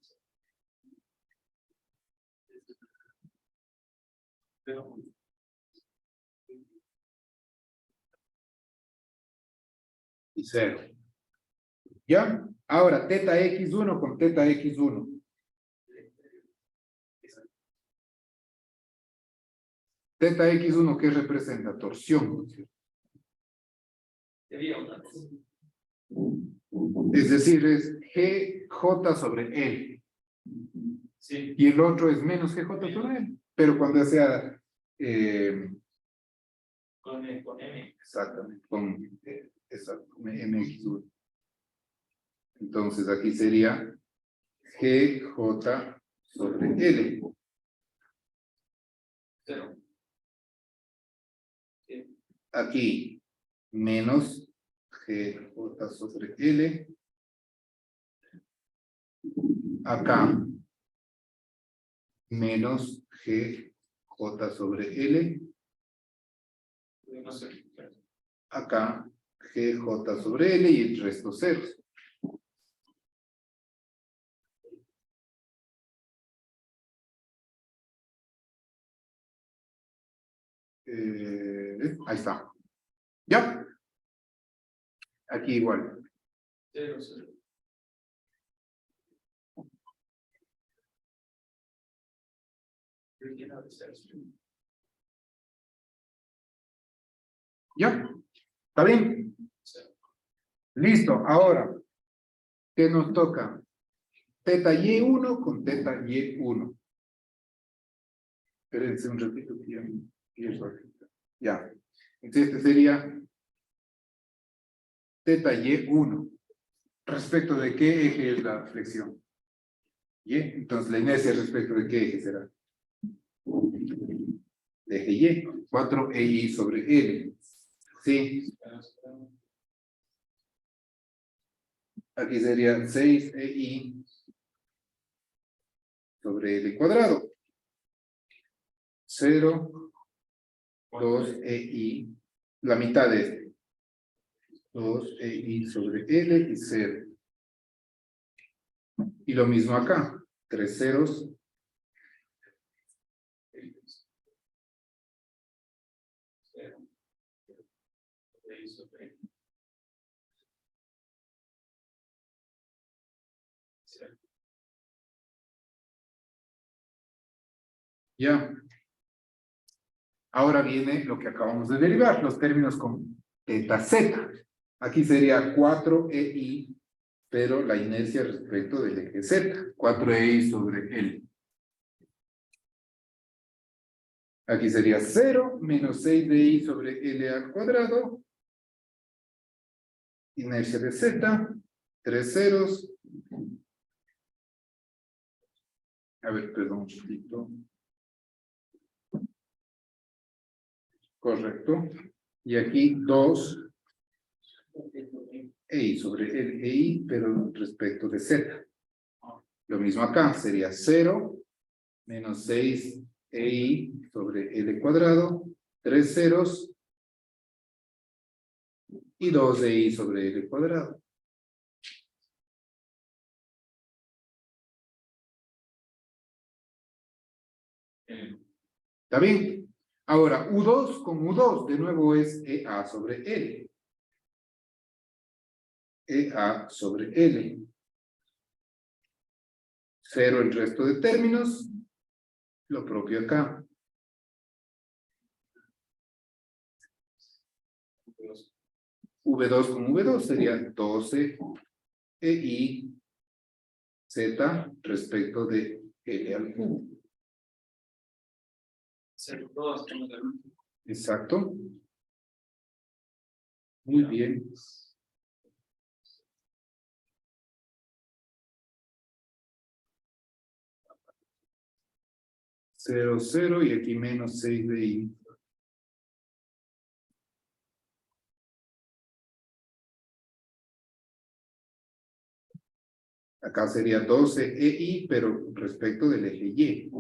Y 0. ¿Ya? Ahora, teta x1 con teta x1. Teta x1, ¿qué representa? Torsión. Es decir, es GJ sobre L. Sí. Y el otro es menos GJ sobre L. Pero cuando sea... Con M. Exactamente, exacto, MX1. Entonces aquí sería GJ sobre L. 0. Aquí menos GJ sobre L. Acá menos GJ sobre L. Acá GJ sobre L y el resto ceros. Ahí está. ¿Ya? Aquí igual. 0. ¿Ya? ¿Está bien? Listo. Ahora, ¿qué nos toca? Teta Y1 con teta Y1. Espérense un ratito que ya. Entonces este sería teta Y1. ¿Respecto de qué eje es la flexión? Y. Entonces la inercia respecto de qué eje será. De eje Y. 4 EI sobre L. Sí. Aquí sería 6 EI sobre L cuadrado. 0, 2 EI. La mitad de este. 2 EI sobre L y 0. Y lo mismo acá. 3 ceros. Ya. Ahora viene lo que acabamos de derivar, los términos con eta z. Aquí sería 4EI, pero la inercia respecto del eje Z, 4EI sobre L. Aquí sería 0 menos 6DI sobre L al cuadrado. Inercia de Z, 3 ceros. A ver, perdón un poquito. Correcto. Y aquí 2 EI sobre el EI, pero respecto de Z. Lo mismo acá, sería 0 menos 6 EI sobre L cuadrado, 3 ceros y 2 EI sobre L cuadrado. ¿Está bien? Ahora, U2 con U2, de nuevo es EA sobre L. EA sobre L. 0 el resto de términos. Lo propio acá. V2 con V2 sería 12 EI Z respecto de L al cubo. Exacto. Muy bien. 0, 0 y aquí menos 6 de I. Acá sería 12 EI, pero respecto del eje Y.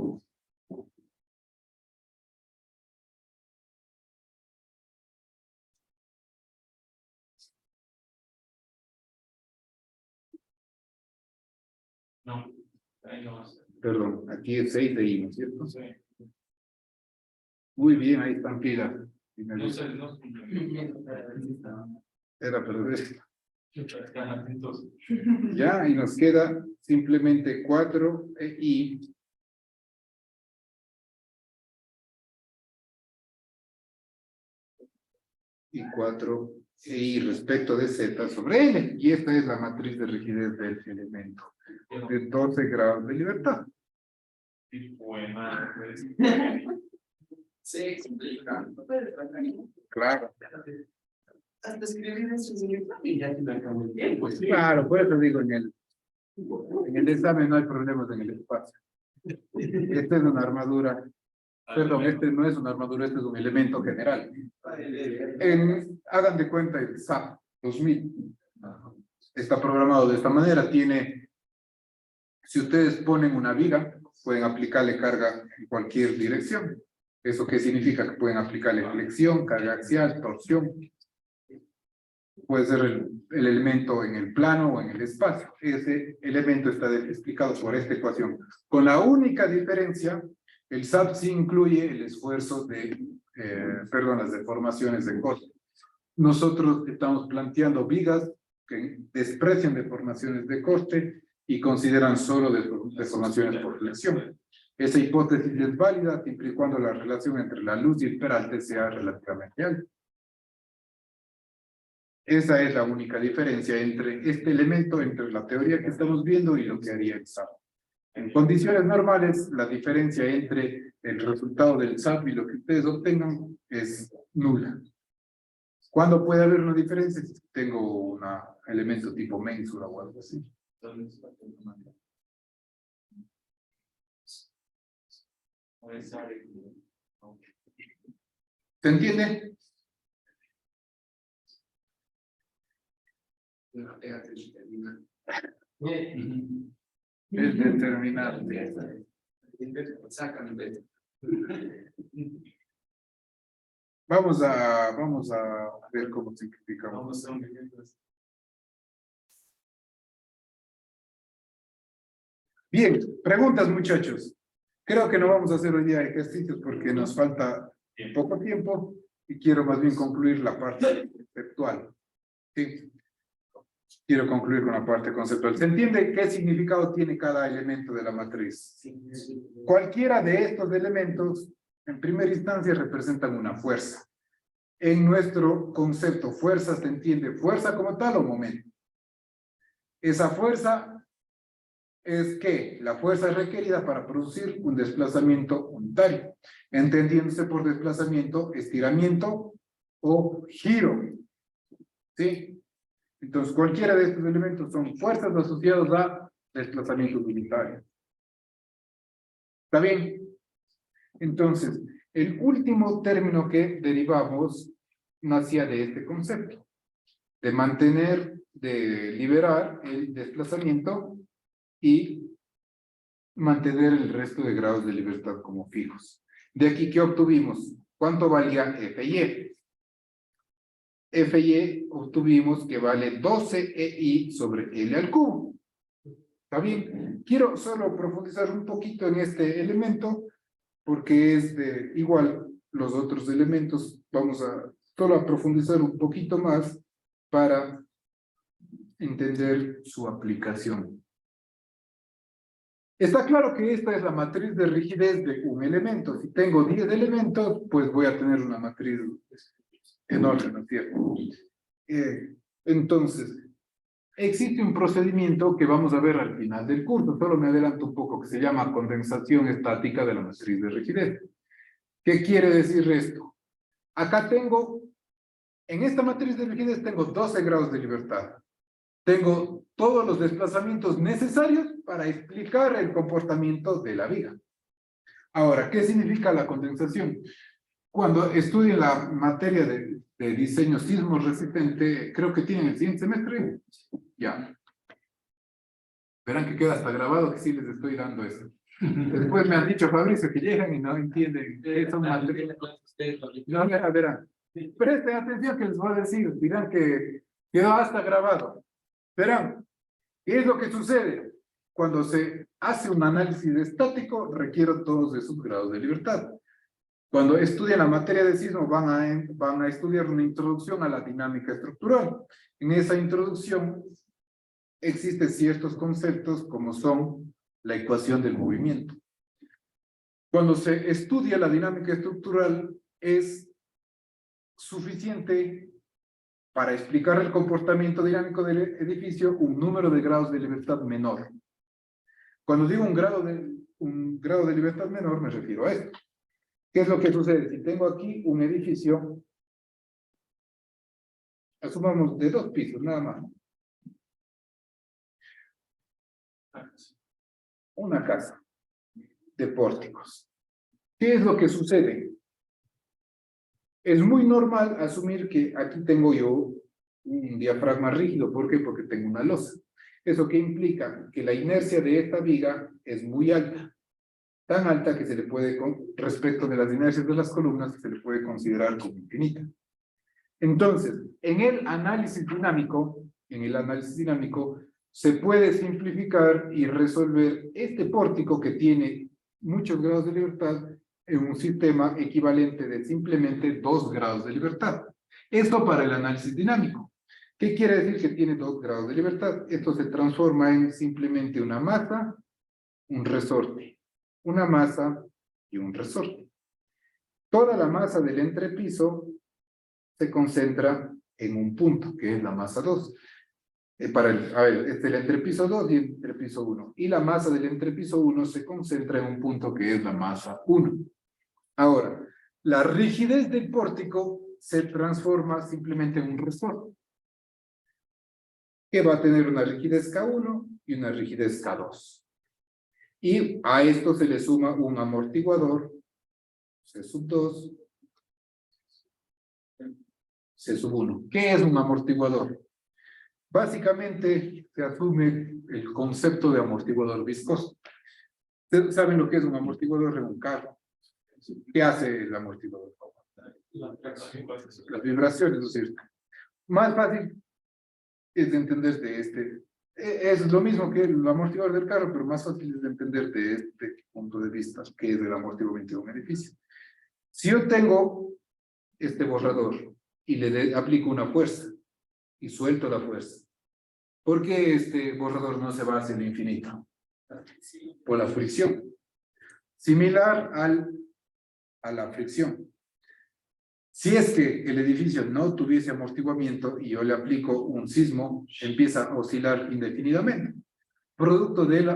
No, ahí no más. Perdón, aquí es 6 de I, ¿no es cierto? Sí. Muy bien, ahí están pilas. No sé, no. Era perder. Están atentos. Ya, y nos queda simplemente 4 EI. Y 4 EI respecto de Z sobre L. Y esta es la matriz de rigidez del elemento. De 12 grados de libertad. Buena, pues. Sí, Claro. Hasta escribir eso en el examen ya te lo acabó el tiempo. Claro, por eso digo, en el examen no hay problemas en el espacio. Esta es una armadura. Perdón, este no es una armadura, este es un elemento general. Hagan de cuenta el SAP 2000. Está programado de esta manera. Tiene, si ustedes ponen una viga, pueden aplicarle carga en cualquier dirección. ¿Eso qué significa? Que pueden aplicarle flexión, carga axial, torsión. Puede ser el elemento en el plano o en el espacio. Ese elemento está explicado por esta ecuación. Con la única diferencia, el SAP sí incluye el esfuerzo de, las deformaciones de coste. Nosotros estamos planteando vigas que desprecian deformaciones de coste y consideran solo deformaciones por flexión. Esa hipótesis es válida siempre y cuando la relación entre la luz y el peralte sea relativamente alta. Esa es la única diferencia entre este elemento, entre la teoría que estamos viendo y lo que haría el SAP. En condiciones normales, la diferencia entre el resultado del SAP y lo que ustedes obtengan es nula. ¿Cuándo puede haber una diferencia? Si tengo un elemento tipo mensura o algo así. ¿Se entiende? Es determinante. Vamos a ver cómo simplificamos. Bien, preguntas, muchachos. Creo que no vamos a hacer hoy día ejercicios porque nos falta poco tiempo y quiero más bien concluir la parte conceptual. Sí. Quiero concluir con la parte conceptual. ¿Se entiende qué significado tiene cada elemento de la matriz? Cualquiera de estos elementos en primera instancia representan una fuerza. En nuestro concepto, fuerza se entiende fuerza como tal o momento. Esa fuerza es que la fuerza es requerida para producir un desplazamiento unitario, entendiéndose por desplazamiento, estiramiento o giro. ¿Sí? Entonces, cualquiera de estos elementos son fuerzas asociadas a desplazamiento unitario. ¿Está bien? Entonces, el último término que derivamos nacía de este concepto, de mantener, de liberar el desplazamiento y mantener el resto de grados de libertad como fijos. De aquí, ¿qué obtuvimos? ¿Cuánto valía F y E? F y E obtuvimos que vale 12 EI sobre L al cubo. ¿Está bien? Quiero solo profundizar un poquito en este elemento, porque es de igual los otros elementos. Vamos a solo a profundizar un poquito más para entender su aplicación. Está claro que esta es la matriz de rigidez de un elemento. Si tengo 10 elementos, pues voy a tener una matriz enorme, ¿no es cierto? Entonces, existe un procedimiento que vamos a ver al final del curso, solo me adelanto un poco, que se llama condensación estática de la matriz de rigidez. ¿Qué quiere decir esto? Acá tengo, en esta matriz de rigidez tengo 12 grados de libertad. Tengo todos los desplazamientos necesarios para explicar el comportamiento de la viga. Ahora, ¿qué significa la condensación? Cuando estudien la materia de diseño sismo resistente, creo que tienen el siguiente semestre, ya. Verán que queda hasta grabado que sí les estoy dando eso. Después me han dicho, Fabricio, que llegan y no entienden qué son materias. No, verán. Presten atención que les voy a decir, dirán que quedó hasta grabado. Verán, ¿qué es lo que sucede? Cuando se hace un análisis estático, requiero todos esos grados de libertad. Cuando estudian la materia de sismo, van a estudiar una introducción a la dinámica estructural. En esa introducción existen ciertos conceptos como son la ecuación del movimiento. Cuando se estudia la dinámica estructural, es suficiente para explicar el comportamiento dinámico del edificio un número de grados de libertad menor. Cuando digo un grado de libertad menor, me refiero a esto. ¿Qué es lo que sucede? Si tengo aquí un edificio, asumamos de 2 pisos, nada más. Una casa de pórticos. ¿Qué es lo que sucede? Es muy normal asumir que aquí tengo yo un diafragma rígido. ¿Por qué? Porque tengo una losa. ¿Eso qué implica? Que la inercia de esta viga es muy alta. Tan alta que se le puede, respecto de las inercias de las columnas, se le puede considerar como infinita. Entonces, en el análisis dinámico, se puede simplificar y resolver este pórtico que tiene muchos grados de libertad en un sistema equivalente de simplemente 2 grados de libertad. Esto para el análisis dinámico. ¿Qué quiere decir que tiene 2 grados de libertad? Esto se transforma en simplemente una masa, un resorte. Una masa y un resorte. Toda la masa del entrepiso se concentra en un punto, que es la masa 2. Este es el entrepiso 2 y el entrepiso 1. Y la masa del entrepiso 1 se concentra en un punto que es la masa 1. Ahora, la rigidez del pórtico se transforma simplemente en un resorte, que va a tener una rigidez K1 y una rigidez K2. Y a esto se le suma un amortiguador, C2, C1. ¿Qué es un amortiguador? Básicamente se asume el concepto de amortiguador viscoso. ¿Ustedes saben lo que es un amortiguador en un carro? ¿Qué hace el amortiguador? Las vibraciones, es decir, más fácil es de entender de este. Es lo mismo que el amortiguador del carro, pero más fácil es de entender de este punto de vista, que es el amortiguamiento de un edificio. Si yo tengo este borrador y le aplico una fuerza y suelto la fuerza, ¿por qué este borrador no se va hacia el infinito? Por la fricción. Similar al a la fricción. Si es que el edificio no tuviese amortiguamiento y yo le aplico un sismo, empieza a oscilar indefinidamente. Producto del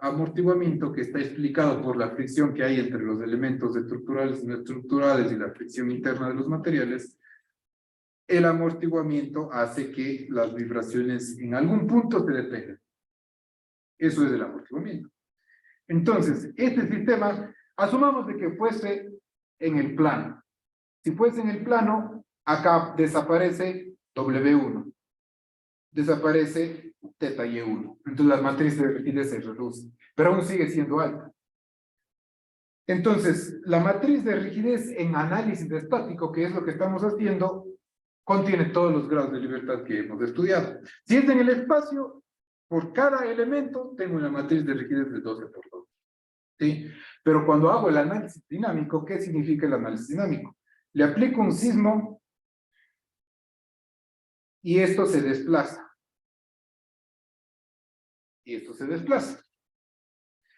amortiguamiento que está explicado por la fricción que hay entre los elementos estructurales y no estructurales y la fricción interna de los materiales, el amortiguamiento hace que las vibraciones en algún punto se detengan. Eso es el amortiguamiento. Entonces, este sistema, asumamos de que fuese en el plano. Si fuese en el plano, acá desaparece W1. Desaparece teta Y1. Entonces la matriz de rigidez se reduce, pero aún sigue siendo alta. Entonces, la matriz de rigidez en análisis estático, que es lo que estamos haciendo, contiene todos los grados de libertad que hemos estudiado. Si es en el espacio, por cada elemento tengo una matriz de rigidez de 12 por 2. ¿Sí? Pero cuando hago el análisis dinámico, ¿qué significa el análisis dinámico? Le aplico un sismo y esto se desplaza. Y esto se desplaza.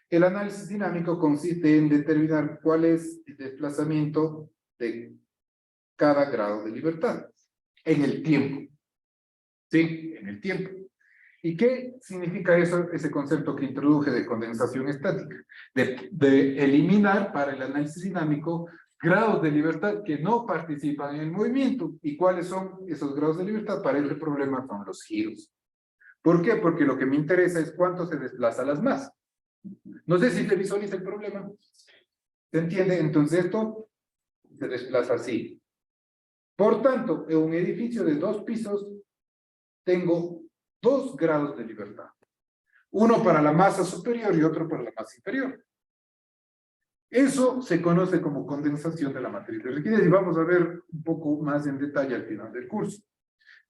El análisis dinámico consiste en determinar cuál es el desplazamiento de cada grado de libertad en el tiempo. ¿Sí? En el tiempo. ¿Y qué significa eso, ese concepto que introduje de condensación estática? De eliminar para el análisis dinámico grados de libertad que no participan en el movimiento. ¿Y cuáles son esos grados de libertad? Para este problema son los giros. ¿Por qué? Porque lo que me interesa es cuánto se desplaza las masas. No sé si te visualiza el problema. ¿Se entiende? Entonces esto se desplaza así. Por tanto, en un edificio de 2 pisos, tengo 2 grados de libertad. Uno para la masa superior y otro para la masa inferior. Eso se conoce como condensación de la matriz de rigidez y vamos a ver un poco más en detalle al final del curso.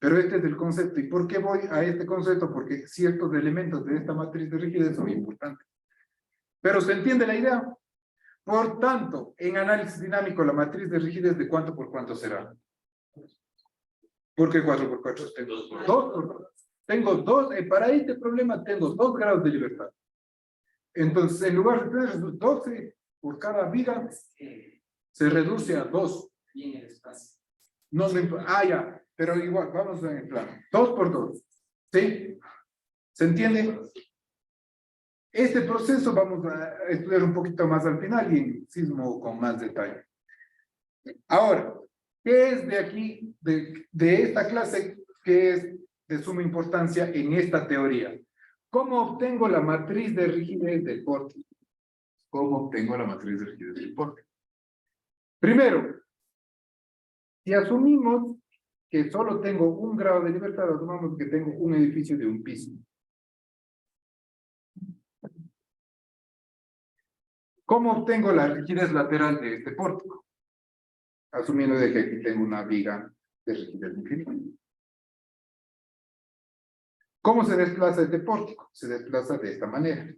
Pero este es el concepto. ¿Y por qué voy a este concepto? Porque ciertos elementos de esta matriz de rigidez son importantes. ¿Pero se entiende la idea? Por tanto, en análisis dinámico, la matriz de rigidez, ¿de cuánto por cuánto será? ¿Por qué 4 por 4? Tengo 2 por 2. Tengo 2, para este problema tengo 2 grados de libertad. Entonces, en lugar de tener 12 por cada viga, se reduce a 2. Y en el espacio. No se, ya, pero igual, vamos en el plano. 2 por 2. ¿Sí? ¿Se entiende? Este proceso vamos a estudiar un poquito más al final y en sismo con más detalle. Ahora, ¿qué es de aquí, de esta clase, que es de suma importancia en esta teoría? ¿Cómo obtengo la matriz de rigidez del pórtico? ¿Cómo obtengo la matriz de rigidez del pórtico? Primero, si asumimos que solo tengo 1 grado de libertad, asumamos que tengo un edificio de 1 piso. ¿Cómo obtengo la rigidez lateral de este pórtico? Asumiendo de que aquí tengo una viga de rigidez infinita. ¿Cómo se desplaza este pórtico? Se desplaza de esta manera.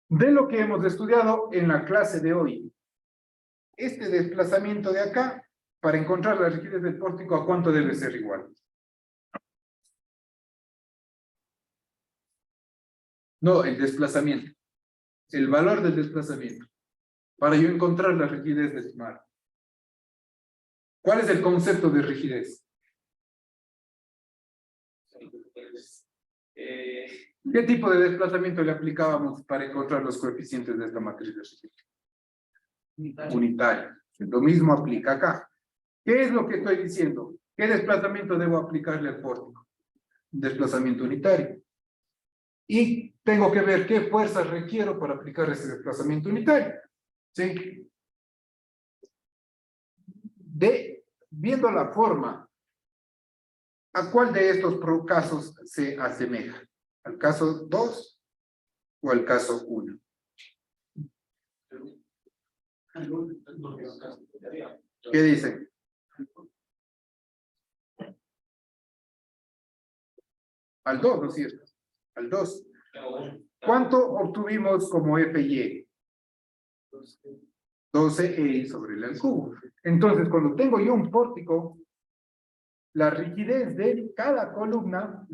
De lo que hemos estudiado en la clase de hoy, este desplazamiento de acá, para encontrar la rigidez del pórtico, ¿a cuánto debe ser igual? No, el desplazamiento. El valor del desplazamiento. Para yo encontrar la rigidez del mar. ¿Cuál es el concepto de rigidez? ¿Qué tipo de desplazamiento le aplicábamos para encontrar los coeficientes de esta matriz de rigidez? Unitario. Lo mismo aplica acá. ¿Qué es lo que estoy diciendo? ¿Qué desplazamiento debo aplicarle al pórtico? Un desplazamiento unitario. Y tengo que ver qué fuerzas requiero para aplicar ese desplazamiento unitario. ¿Sí? Viendo la forma, ¿a cuál de estos casos se asemeja? ¿Al caso 2 o al caso 1? ¿Qué dicen? Al 2, ¿no es cierto? Al 2. ¿Cuánto obtuvimos como FY? 12E sobre el al cubo. Entonces, cuando tengo yo un pórtico, la rigidez de cada columna,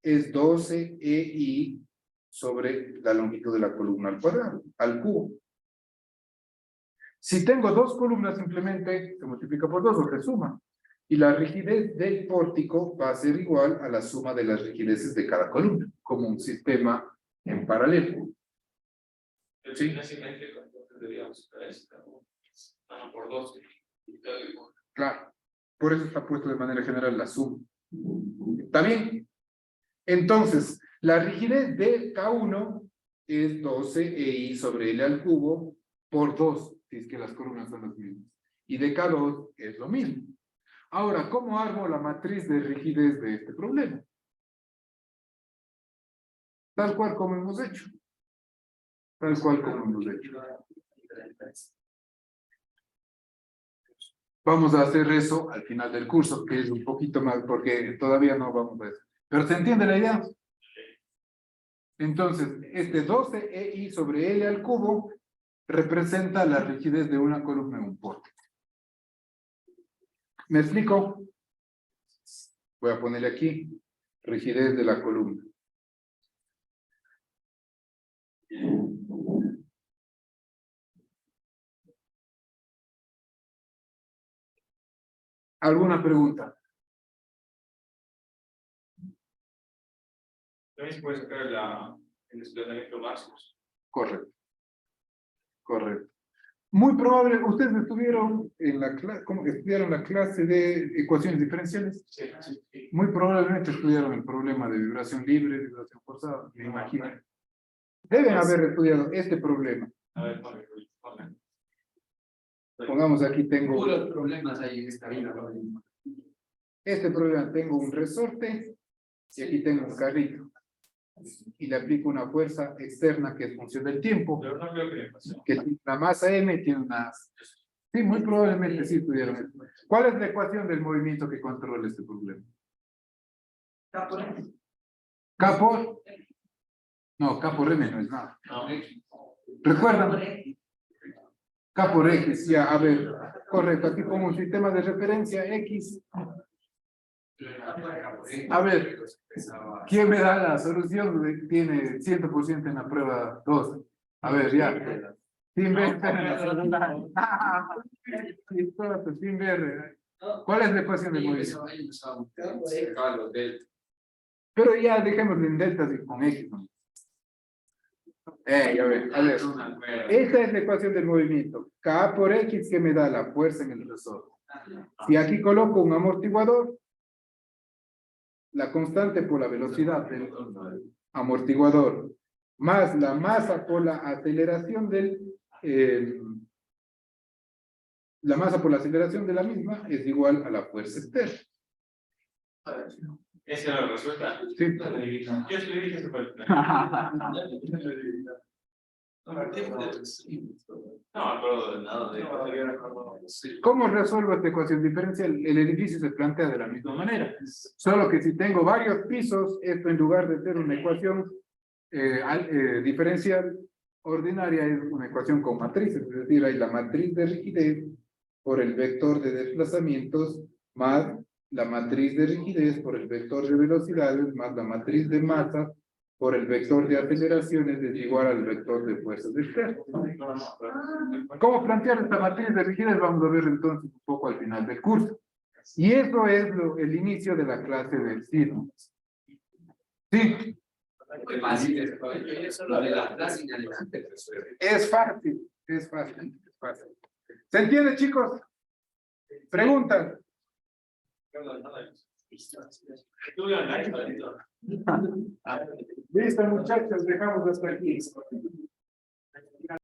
es 12EI sobre la longitud de la columna al cuadrado, al cubo. Si tengo dos columnas, simplemente se multiplica por 2 o se suma. Y la rigidez del pórtico va a ser igual a la suma de las rigideces de cada columna, como un sistema en paralelo. Sí. Deberíamos por 2. Claro, por eso está puesto de manera general la suma. ¿Está bien? Entonces, la rigidez de K1 es 12EI sobre L al cubo por 2, si es que las columnas son las mismas. Y de K2 es lo mismo. Ahora, ¿cómo armo la matriz de rigidez de este problema? Tal cual como hemos hecho. Tal cual como hemos hecho. Vamos a hacer eso al final del curso, que es un poquito más, porque todavía no vamos a eso. ¿Pero se entiende la idea? Entonces, este 12EI sobre L al cubo representa la rigidez de una columna en un pórtico. ¿Me explico? Voy a ponerle aquí, rigidez de la columna. ¿Alguna pregunta? También se puede sacar el desplazamiento máximo. Correcto. Correcto. Muy probable, ustedes estuvieron en la clase, ¿cómo estudiaron la clase de ecuaciones diferenciales? Sí. Muy probablemente estudiaron el problema de vibración libre, vibración forzada, me imagino. Deben haber estudiado este problema. A ver, ponle. Pongamos aquí, tengo Puros problemas hay en esta vida. este problema, tengo un resorte y aquí tengo un carrito. Y le aplico una fuerza externa que es función del tiempo, Pero no creo que le pasó. que tiene una masa M, tiene una... Sí, muy probablemente sí estudiaron esto. ¿Cuál es la ecuación del movimiento que controla este problema? K por... No, K por M no es nada. No. ¿Recuerdan? K por X, ya, a ver, correcto, aquí pongo un sistema de referencia X. A ver, ¿quién me da la solución? Tiene 100% en la prueba 2. A ver, ya. Sin ver, sin ver. ¿Cuál es la ecuación de movimiento? Pero ya dejémoslo en delta y con X. ¿No? A ver. Esta es la ecuación del movimiento. K por X que me da la fuerza en el resorte. Si aquí coloco un amortiguador, la constante por la velocidad del amortiguador, más la masa por la aceleración del... la masa por la aceleración de la misma es igual a la fuerza externa. ¿Esa era la respuesta? Sí. Yo sí le dije eso. No me acuerdo de nada. ¿Cómo resuelvo esta ecuación diferencial? El edificio se plantea de la misma manera. Solo que si tengo varios pisos, esto en lugar de ser una ecuación diferencial ordinaria es una ecuación con matrices. Es decir, hay la matriz de rigidez por el vector de desplazamientos más la matriz de rigidez por el vector de velocidades más la matriz de masa por el vector de aceleraciones es igual al vector de fuerzas externas. ¿Cómo plantear esta matriz de rigidez? Vamos a ver entonces un poco al final del curso. Y eso es el inicio de la clase del sismo. Sí. Es fácil, es fácil, es fácil. ¿Se entiende, chicos? ¿Preguntas? Listo, muchachos, dejamos hasta aquí.